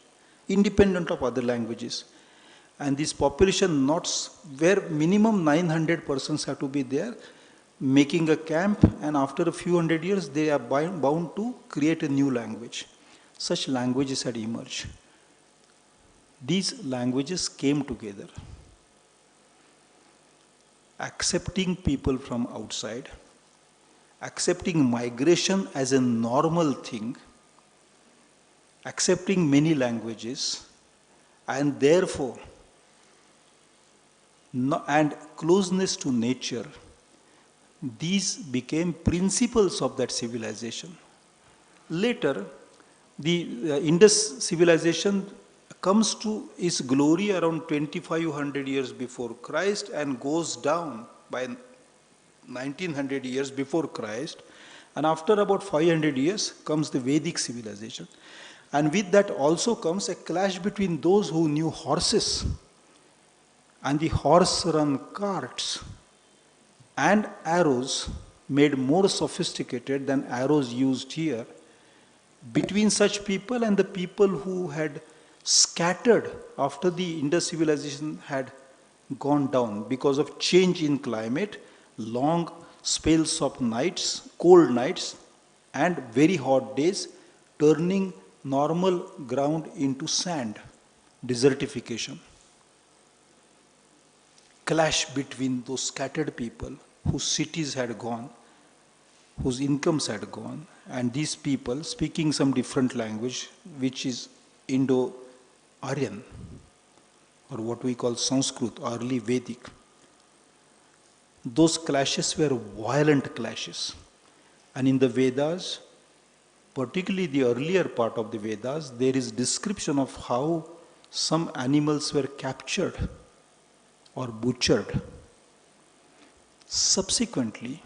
independent of other languages. And these population knots, where minimum 900 persons have to be there, making a camp, and after a few hundred years they are bound to create a new language. Such languages had emerged. These languages came together, accepting people from outside, accepting migration as a normal thing, accepting many languages, and therefore, and closeness to nature. These became principles of that civilization. Later, the Indus civilization comes to its glory around 2500 years before Christ and goes down by 1900 years before Christ, and after about 500 years comes the Vedic civilization. And with that also comes a clash between those who knew horses and the horse-run carts and arrows made more sophisticated than arrows used here, between such people and the people who had scattered after the Indus civilization had gone down because of change in climate, long spells of nights, cold nights, and very hot days, turning normal ground into sand, desertification. Clash between those scattered people whose cities had gone, whose incomes had gone, and these people speaking some different language, which is Indo-Aryan, or what we call Sanskrit, early Vedic. Those clashes were violent clashes. And in the Vedas, particularly the earlier part of the Vedas, there is description of how some animals were captured or butchered. Subsequently,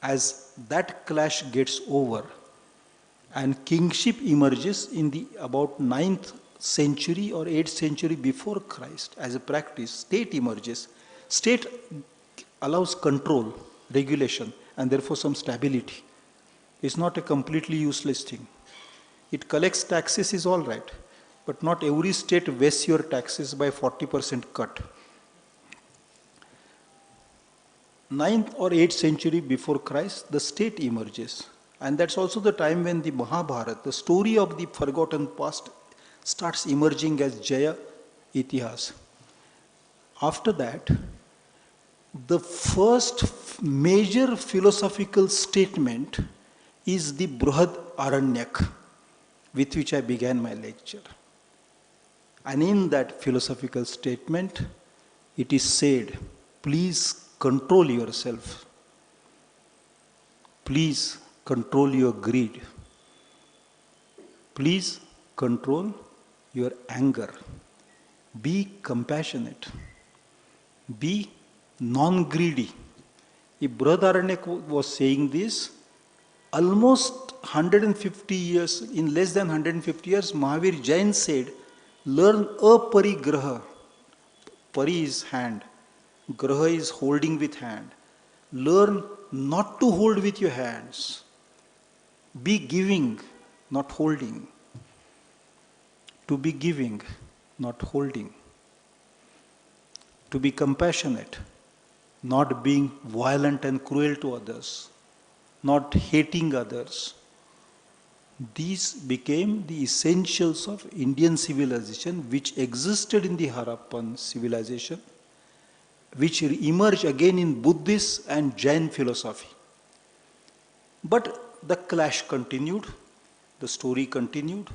as that clash gets over and kingship emerges in the about 9th century or 8th century before Christ as a practice, state emerges. State allows control, regulation, and therefore some stability. It's not a completely useless thing. It collects taxes is all right, but not every state wastes your taxes by 40% cut. 9th or 8th century before Christ, the state emerges. And that's also the time when the Mahabharata, the story of the forgotten past, starts emerging as Jaya Itihas. After that, the first major philosophical statement is the Bruhad Aranyak, with which I began my lecture. And in that philosophical statement, it is said, please control yourself. Please control your greed. Please control your anger. Be compassionate. Be non-greedy. If Brother was saying this, almost 150 years, in less than 150 years, Mahavir Jain said, learn aparigraha. Pari is hand. Graha is holding with hand. Learn not to hold with your hands. Be giving, not holding. To be giving, not holding. To be compassionate, not being violent and cruel to others, not hating others. These became the essentials of Indian civilization, which existed in the Harappan civilization, which emerged again in Buddhist and Jain philosophy. But the clash continued, the story continued,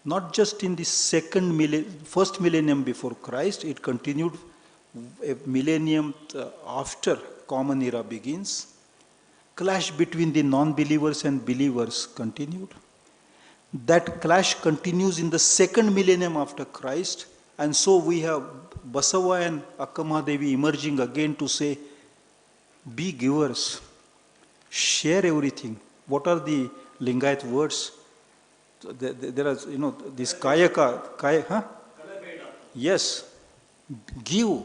not just in the first millennium before Christ, it continued a millennium after Common Era begins. Clash between the non-believers and believers continued. That clash continues in the second millennium after Christ, and so we have Basava and Akkamadevi emerging again to say, be givers, share everything. What are the Lingayat words? There are, this kaya, Yes, give.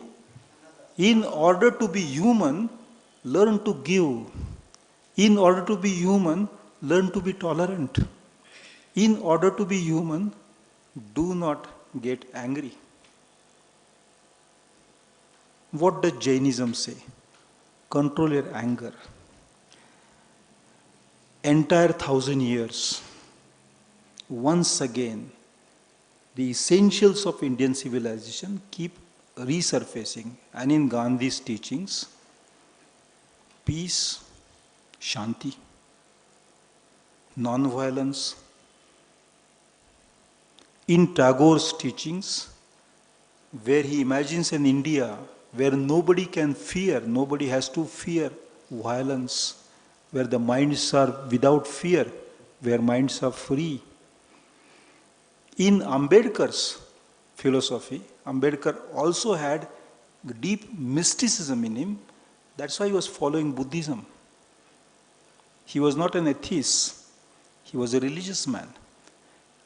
In order to be human, learn to give. In order to be human, learn to be tolerant. In order to be human, do not get angry. What does Jainism say? Control your anger. Entire 1,000 years, once again, the essentials of Indian civilization keep resurfacing. And in Gandhi's teachings, peace, shanti, non-violence. In Tagore's teachings, where he imagines an India where nobody can fear, nobody has to fear violence, where the minds are without fear, where minds are free. In Ambedkar's philosophy, Ambedkar also had deep mysticism in him. That's why he was following Buddhism. He was not an atheist. He was a religious man.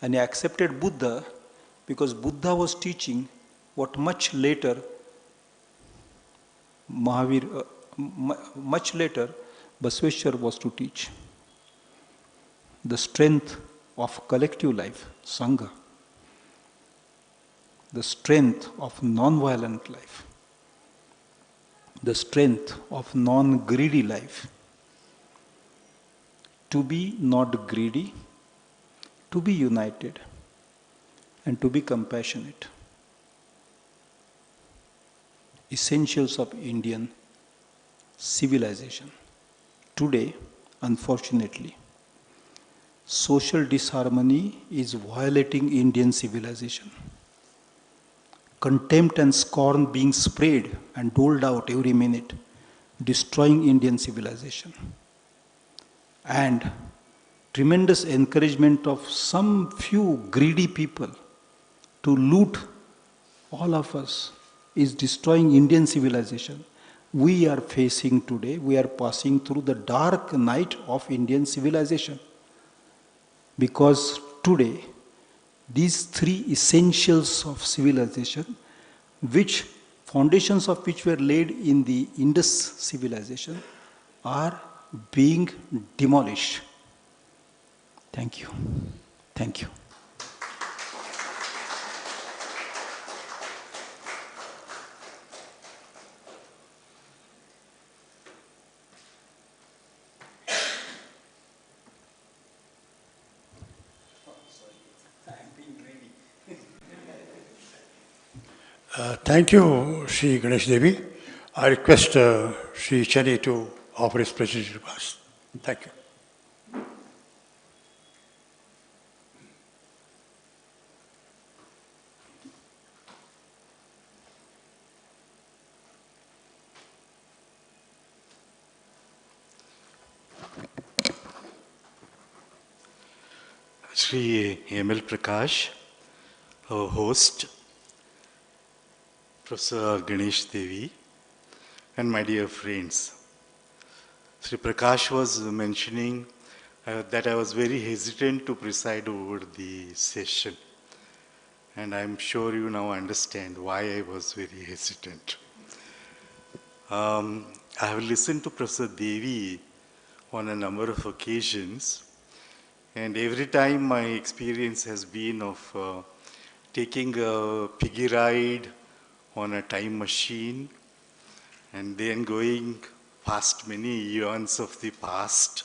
And he accepted Buddha because Buddha was teaching what much later Basveshwar was to teach. The strength of collective life, Sangha. The strength of non-violent life. The strength of non-greedy life. To be not greedy, to be united, and to be compassionate. Essentials of Indian civilization. Today, unfortunately, social disharmony is violating Indian civilization. Contempt and scorn being sprayed and doled out every minute, destroying Indian civilization. And tremendous encouragement of some few greedy people to loot all of us is destroying Indian civilization. We are facing today, we are passing through the dark night of Indian civilization. Because today, these three essentials of civilization, which foundations of which were laid in the Indus civilization, are being demolished. Thank you. Thank you. Thank you, Sri Ganesh Devi. I request Sri Chani to offer his presentation to us. Thank you. Sri M.L. Prakash, our host, Professor Ganesh Devi, and my dear friends. Sri Prakash was mentioning that I was very hesitant to preside over the session. And I'm sure you now understand why I was very hesitant. I have listened to Professor Devi on a number of occasions, and every time my experience has been of taking a piggy ride on a time machine and then going past many eons of the past,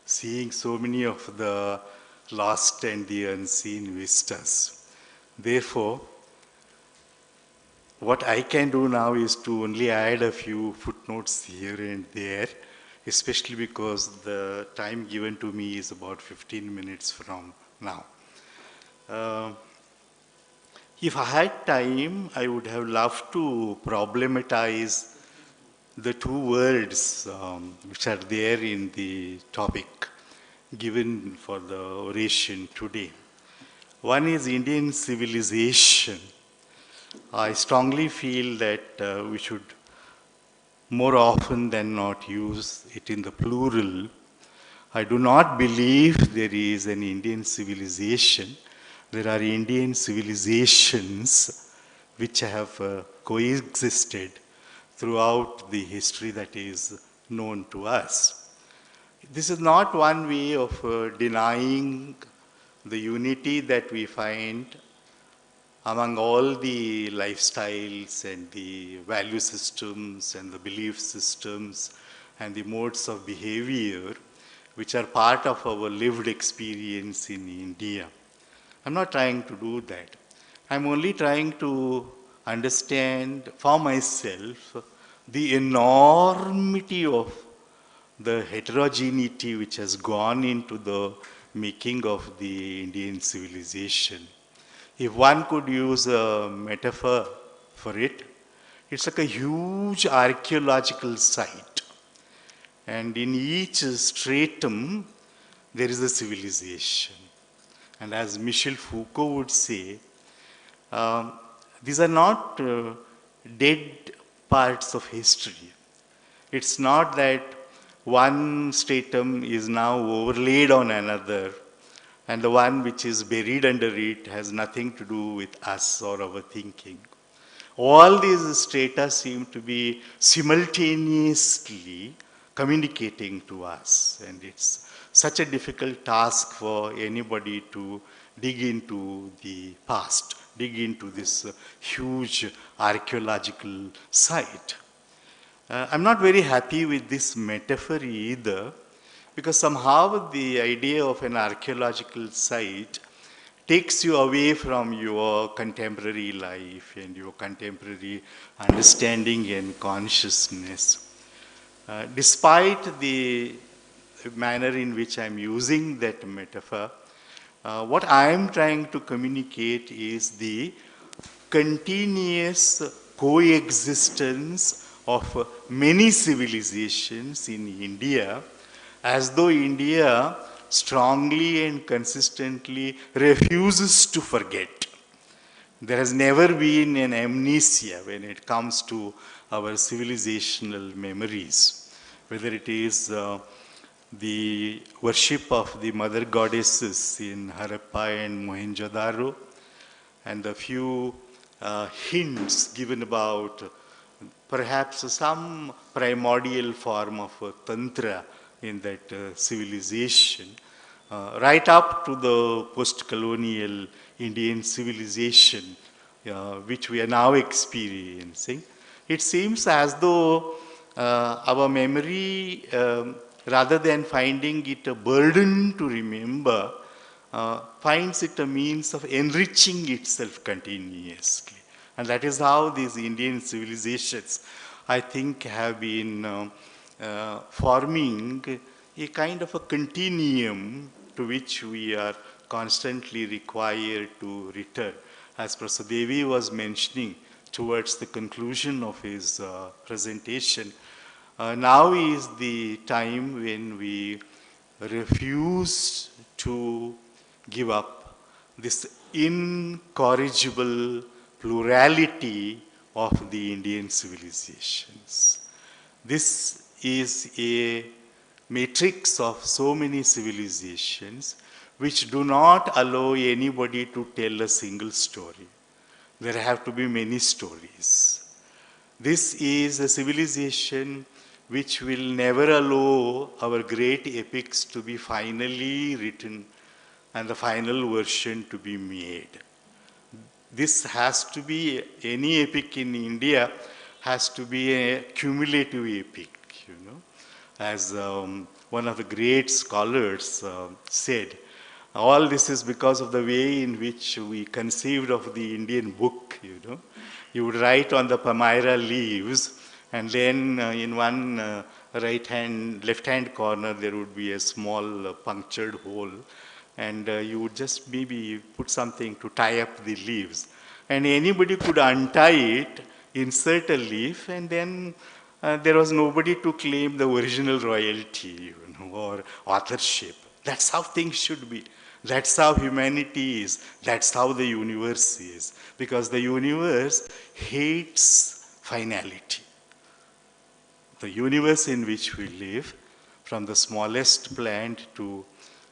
seeing so many of the lost and the unseen vistas. Therefore, what I can do now is to only add a few footnotes here and there, especially because the time given to me is about 15 minutes from now. If I had time, I would have loved to problematize the two words which are there in the topic given for the oration today. One is Indian civilization. I strongly feel that we should more often than not use it in the plural. I do not believe there is an Indian civilization. There are Indian civilizations which have coexisted throughout the history that is known to us. This is not one way of denying the unity that we find among all the lifestyles and the value systems and the belief systems and the modes of behavior which are part of our lived experience in India. I'm not trying to do that. I'm only trying to understand for myself the enormity of the heterogeneity which has gone into the making of the Indian civilization. If one could use a metaphor for it, it's like a huge archaeological site. And in each stratum, there is a civilization. And as Michel Foucault would say, these are not dead parts of history. It's not that one stratum is now overlaid on another, and the one which is buried under it has nothing to do with us or our thinking. All these strata seem to be simultaneously communicating to us, and it's such a difficult task for anybody to dig into the past, dig into this huge archaeological site. I'm not very happy with this metaphor either, because somehow the idea of an archaeological site takes you away from your contemporary life and your contemporary understanding and consciousness. Despite the manner in which I'm using that metaphor, what I'm trying to communicate is the continuous coexistence of many civilizations in India, as though India strongly and consistently refuses to forget. There has never been an amnesia when it comes to our civilizational memories, whether it is the worship of the mother goddesses in Harappa and Mohenjo-daro, and the few hints given about perhaps some primordial form of tantra in that civilization, right up to the post-colonial Indian civilization which we are now experiencing. It seems as though our memory, rather than finding it a burden to remember, finds it a means of enriching itself continuously. And that is how these Indian civilizations, I think, have been forming a kind of a continuum to which we are constantly required to return. As Professor Devy was mentioning towards the conclusion of his presentation, now is the time when we refuse to give up this incorrigible plurality of the Indian civilizations. This is a matrix of so many civilizations which do not allow anybody to tell a single story. There have to be many stories. This is a civilization which will never allow our great epics to be finally written and the final version to be made. This has to be, any epic in India has to be a cumulative epic, you know. As one of the great scholars said, all this is because of the way in which we conceived of the Indian book, you know. You would write on the Palmyra leaves, and then in one left-hand corner, there would be a small punctured hole, and you would just maybe put something to tie up the leaves. And anybody could untie it, insert a leaf, and then there was nobody to claim the original royalty, you know, or authorship. That's how things should be. That's how humanity is. That's how the universe is. Because the universe hates finality. The universe in which we live, from the smallest plant to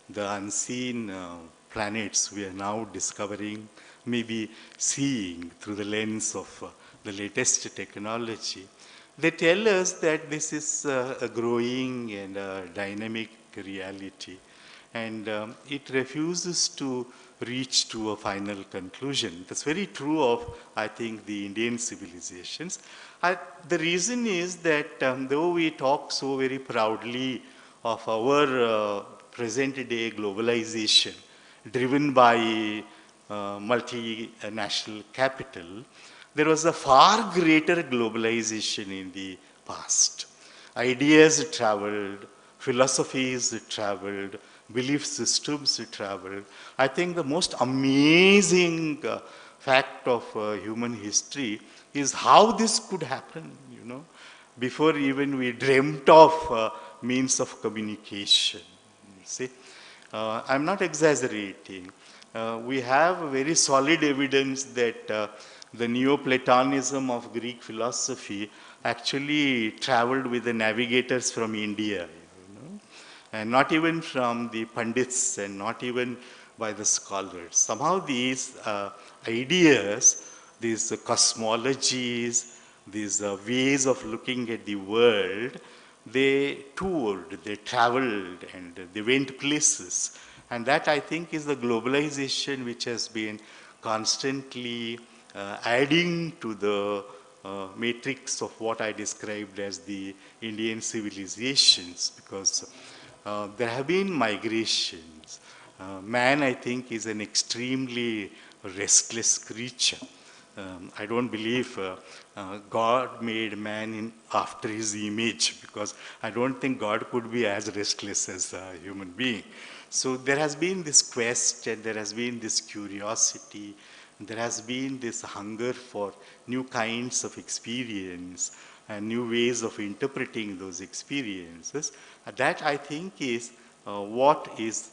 the unseen planets we are now discovering, maybe seeing through the lens of the latest technology, they tell us that this is a growing and a dynamic reality. And it refuses to reach to a final conclusion. That's very true of, I think, the Indian civilizations. The reason is that though we talk so very proudly of our present-day globalization, driven by multinational capital, there was a far greater globalization in the past. Ideas traveled, philosophies traveled, belief systems traveled. I think the most amazing fact of human history is how this could happen, you know, before even we dreamt of means of communication. You see, I'm not exaggerating. We have very solid evidence that the Neoplatonism of Greek philosophy actually traveled with the navigators from India. And not even from the Pandits and not even by the scholars. Somehow these ideas, these cosmologies, these ways of looking at the world, they toured, they traveled, and they went places. And that, I think, is the globalization which has been constantly adding to the matrix of what I described as the Indian civilizations, because there have been migrations. Man, I think, is an extremely restless creature. I don't believe God made man after his image, because I don't think God could be as restless as a human being. So there has been this quest, and there has been this curiosity, there has been this hunger for new kinds of experience and new ways of interpreting those experiences. That, I think, is what is,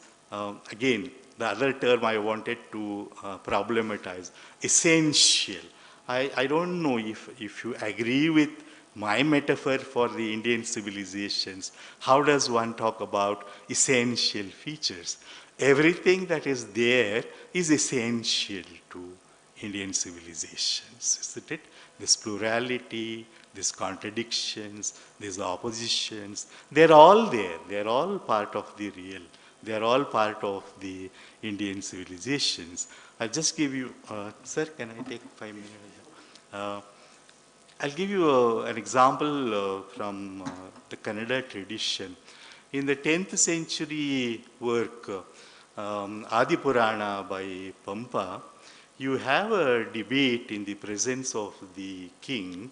again, the other term I wanted to problematize, essential. I don't know if you agree with my metaphor for the Indian civilizations. How does one talk about essential features? Everything that is there is essential to Indian civilizations, isn't it? This plurality, these contradictions, these oppositions, they're all there. They're all part of the real. They're all part of the Indian civilizations. I'll just give you, sir, can I take 5 minutes? I'll give you an example from the Kannada tradition. In the 10th century work, Adi Purana by Pampa, you have a debate in the presence of the king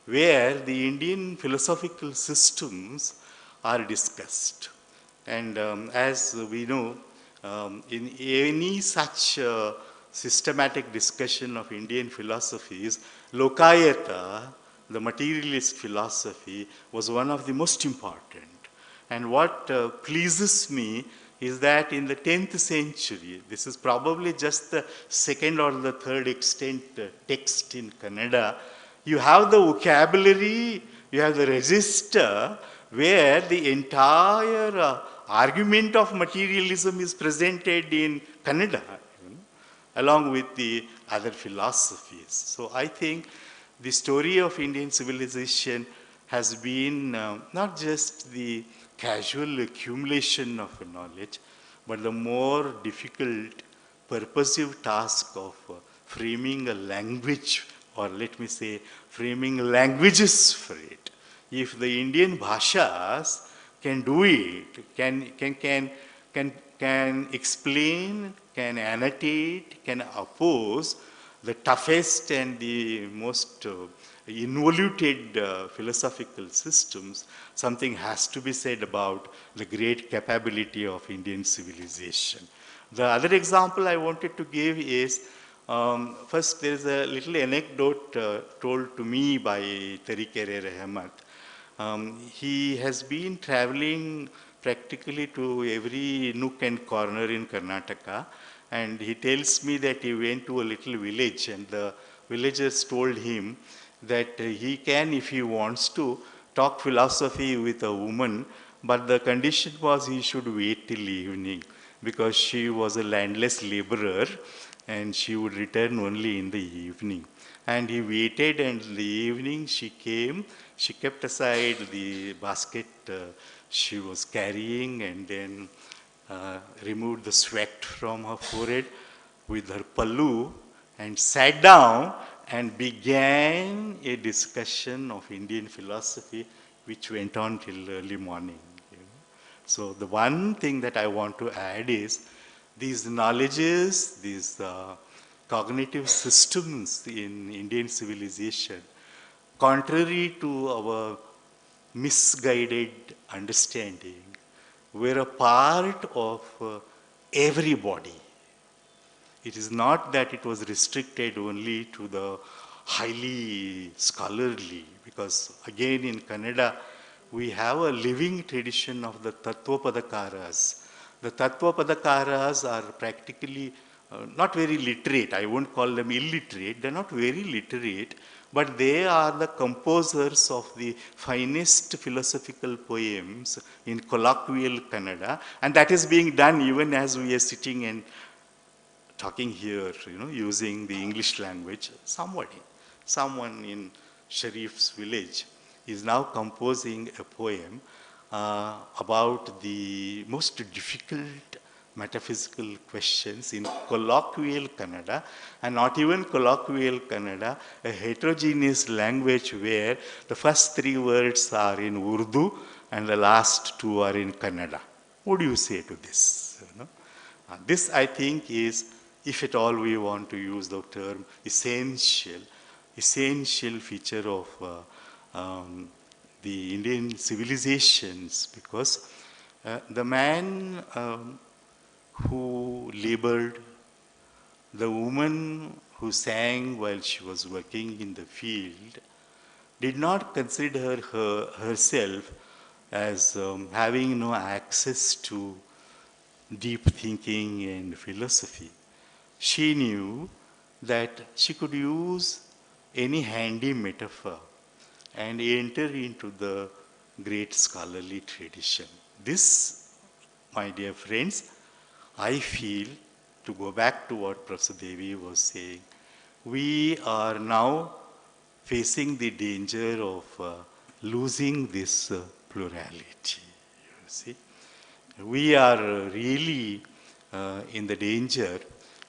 where the Indian philosophical systems are discussed. And as we know, in any such systematic discussion of Indian philosophies, Lokayata, the materialist philosophy, was one of the most important. And what pleases me is that in the 10th century, this is probably just the second or the third extant text in Kannada, you have the vocabulary, you have the register where the entire argument of materialism is presented in Kannada, along with the other philosophies. So I think the story of Indian civilization has been not just the casual accumulation of knowledge, but the more difficult, purposive task of framing a language, or let me say, framing languages for it. If the Indian bhashas can do it, can explain, can annotate, can oppose the toughest and the most involuted philosophical systems, something has to be said about the great capability of Indian civilization. The other example I wanted to give is, first there is a little anecdote told to me by Tariq Ahmad. He has been traveling practically to every nook and corner in Karnataka, and he tells me that he went to a little village and the villagers told him that he can, if he wants to, talk philosophy with a woman, but the condition was he should wait till evening because she was a landless laborer and she would return only in the evening. And he waited, and in the evening she came, she kept aside the basket she was carrying and then removed the sweat from her forehead with her pallu and sat down and began a discussion of Indian philosophy which went on till early morning. So the one thing that I want to add is these knowledges, these cognitive systems in Indian civilization, contrary to our misguided understanding, were a part of everybody. It is not that it was restricted only to the highly scholarly, because again in Kannada we have a living tradition of the Tattvapadakaras. The Tattvapadakaras are practically not very literate. I won't call them illiterate. They're not very literate, but they are the composers of the finest philosophical poems in colloquial Kannada, and that is being done even as we are sitting and talking here, using the English language. Someone in Sharif's village is now composing a poem about the most difficult metaphysical questions in colloquial Kannada, and not even colloquial Kannada, a heterogeneous language where the first three words are in Urdu and the last two are in Kannada. What do you say to this? This, I think, is, if at all we want to use the term essential feature of the Indian civilizations, because the man who labored, the woman who sang while she was working in the field, did not consider herself as having no access to deep thinking and philosophy. She knew that she could use any handy metaphor and enter into the great scholarly tradition. This, my dear friends, I feel, to go back to what Professor Devy was saying, we are now facing the danger of losing this plurality. You see, we are really in the danger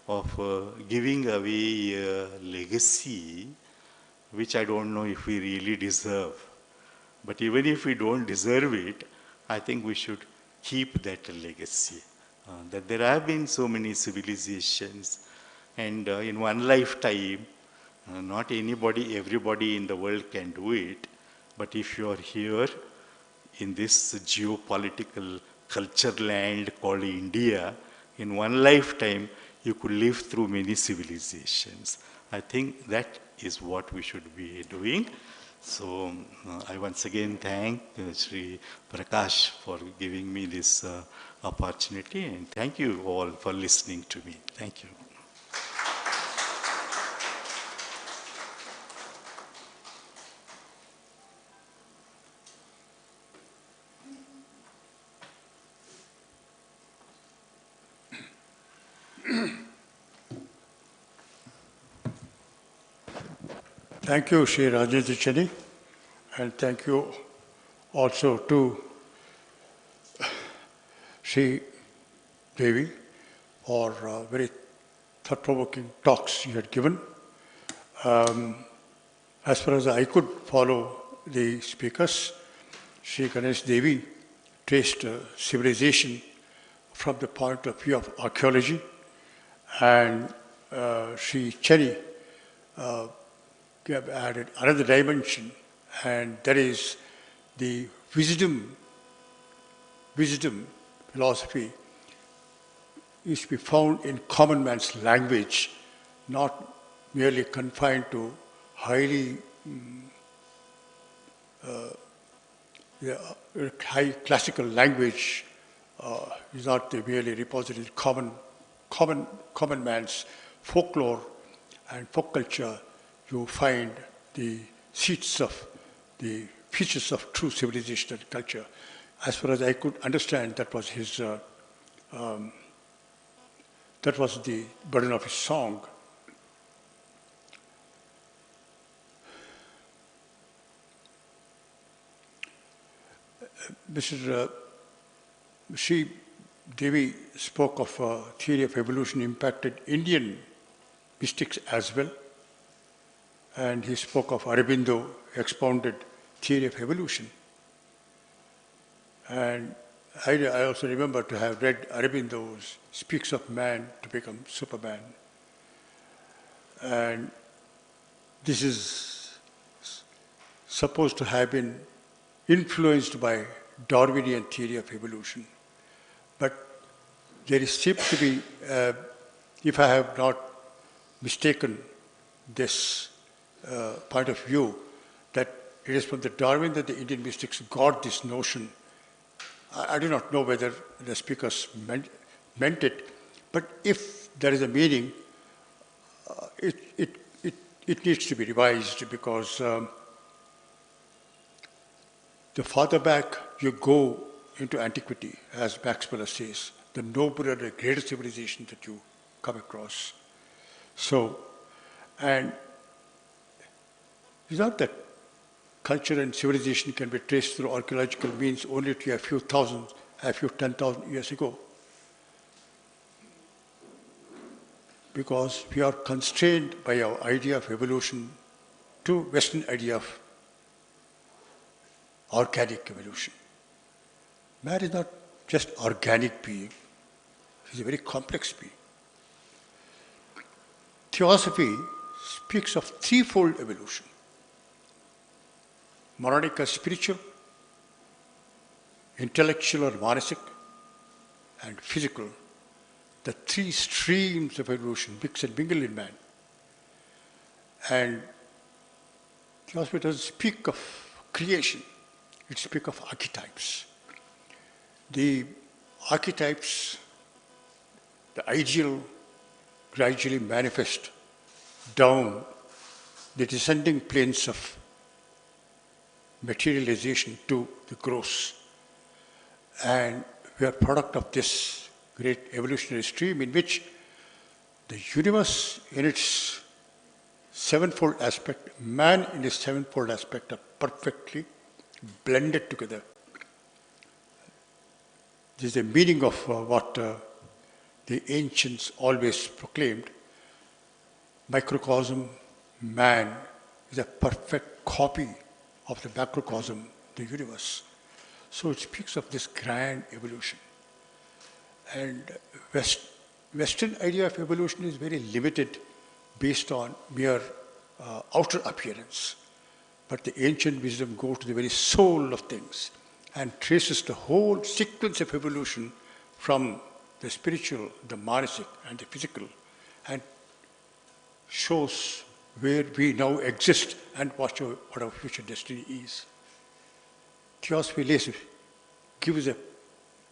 of giving away a legacy which I don't know if we really deserve. But even if we don't deserve it, I think we should keep that legacy. That there have been so many civilizations, And in one lifetime, not anybody, everybody in the world can do it. But if you are here in this geopolitical culture land called India, in one lifetime, you could live through many civilizations. I think that is what we should be doing. So I once again thank Sri Prakash for giving me this opportunity, and thank you all for listening to me. Thank you. Thank you, Sri Rajendra Cheni, and thank you also to Sri Devy for very thought-provoking talks you had given. As far as I could follow the speakers, Sri Ganesh Devy traced civilization from the point of view of archaeology, and Sri Cheni have added another dimension, and that is the wisdom philosophy is to be found in common man's language, not merely confined to highly high classical language. Is not merely repository. Common man's folklore and folk culture. You find the seeds of the features of true civilization and culture. As far as I could understand, that was his. That was the burden of his song. Mr. Sri Devy spoke of theory of evolution impacted Indian mystics as well. And he spoke of Aurobindo, expounded theory of evolution. And I also remember to have read Aurobindo's Speaks of Man to Become Superman. And this is supposed to have been influenced by Darwinian theory of evolution. But there seems to be, if I have not mistaken this point of view, that it is from the Darwin that the Indian mystics got this notion. I do not know whether the speakers meant it, but if there is a meaning, it needs to be revised, because the farther back you go into antiquity, as Max Muller says, the nobler, the greater civilization that you come across. So, and it's not that culture and civilization can be traced through archaeological means only to a few 10,000 years ago. Because we are constrained by our idea of evolution to Western idea of organic evolution. Man is not just organic being, he's a very complex being. Theosophy speaks of threefold evolution. Moronic or spiritual, intellectual or manasic, and physical. The three streams of evolution mix and mingle in man. And Theosophy doesn't speak of creation, it speaks of archetypes. The archetypes, the ideal, gradually manifest down the descending planes of materialization to the gross. And we are product of this great evolutionary stream in which the universe in its sevenfold aspect, man in his sevenfold aspect are perfectly blended together. This is the meaning of what the ancients always proclaimed. Microcosm, man, is a perfect copy of the macrocosm, the universe. So it speaks of this grand evolution. And West Western idea of evolution is very limited based on mere outer appearance. But the ancient wisdom goes to the very soul of things and traces the whole sequence of evolution from the spiritual, the manasic, and the physical, and shows where we now exist and what our future destiny is. Theosophy gives a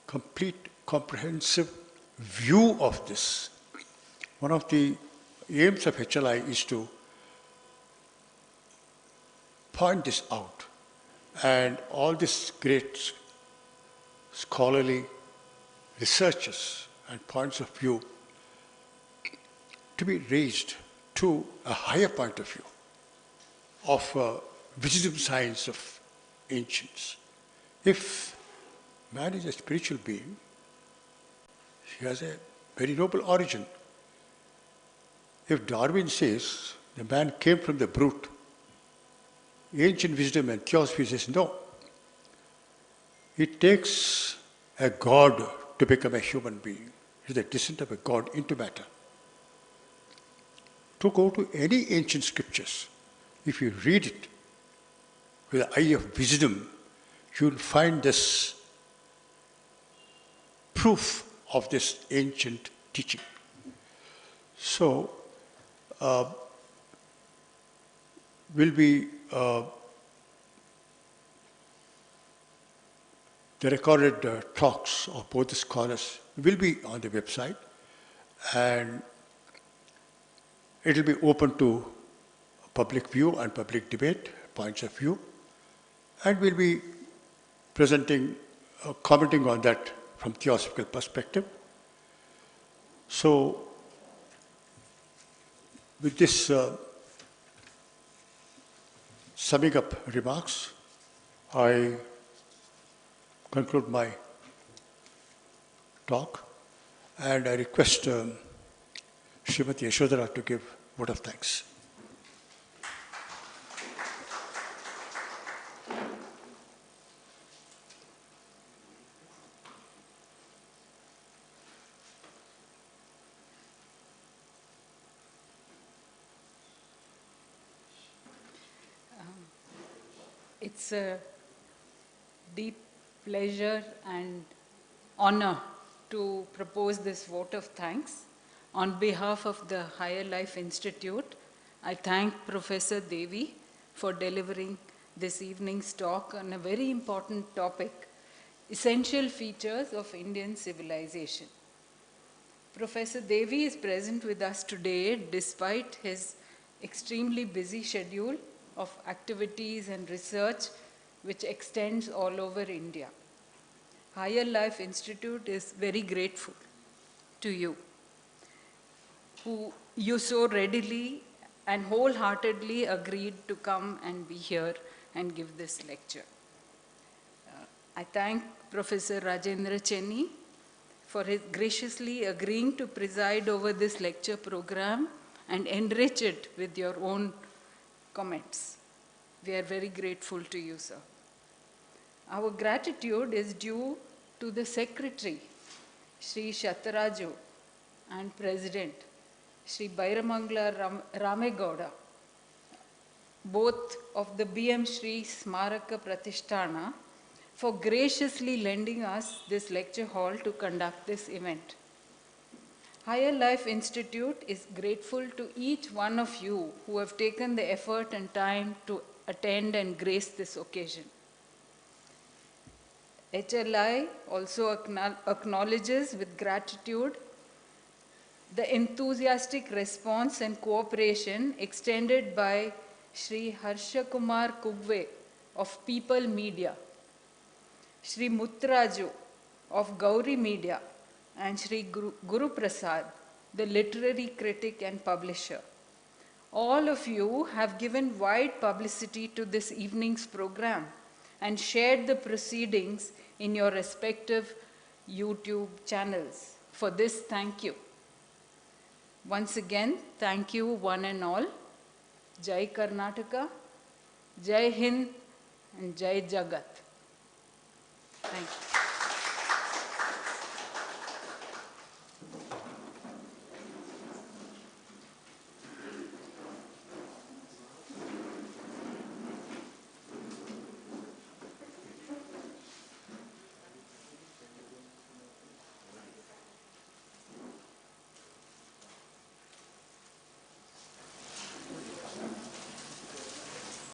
complete, comprehensive view of this. One of the aims of HLI is to point this out, and all these great scholarly researches and points of view to be raised to a higher point of view of wisdom science of ancients. If man is a spiritual being, he has a very noble origin. If Darwin says the man came from the brute, ancient wisdom and theosophy says no. It takes a god to become a human being. It is the descent of a god into matter. To go to any ancient scriptures, if you read it with the eye of wisdom, you will find this proof of this ancient teaching. So, will be the recorded talks of both the scholars will be on the website, and it will be open to public view and public debate, points of view, and we'll be presenting, commenting on that from theosophical perspective. So, with this summing up remarks, I conclude my talk, and I request Srimati Yashodhara to give a vote of thanks. It's a deep pleasure and honor to propose this vote of thanks. On behalf of the Higher Life Institute, I thank Professor Devy for delivering this evening's talk on a very important topic, essential features of Indian civilization. Professor Devy is present with us today despite his extremely busy schedule of activities and research which extends all over India. Higher Life Institute is very grateful to you, who you so readily and wholeheartedly agreed to come and be here and give this lecture. I thank Professor Rajendra Chenny for his graciously agreeing to preside over this lecture program and enrich it with your own comments. We are very grateful to you, sir. Our gratitude is due to the Secretary, Sri Shataraju, and President, Sri Bairamangala Ramegowda, both of the BM Sri Smaraka Pratishtana, for graciously lending us this lecture hall to conduct this event. Higher Life Institute is grateful to each one of you who have taken the effort and time to attend and grace this occasion. HLI also acknowledges with gratitude the enthusiastic response and cooperation extended by Sri Harsha Kumar Kugve of People Media, Sri Mutraju of Gauri Media, and Sri Guru Prasad, the literary critic and publisher. All of you have given wide publicity to this evening's program and shared the proceedings in your respective YouTube channels. For this, thank you. Once again, thank you one and all. Jai Karnataka, Jai Hind, and Jai Jagat. Thank you.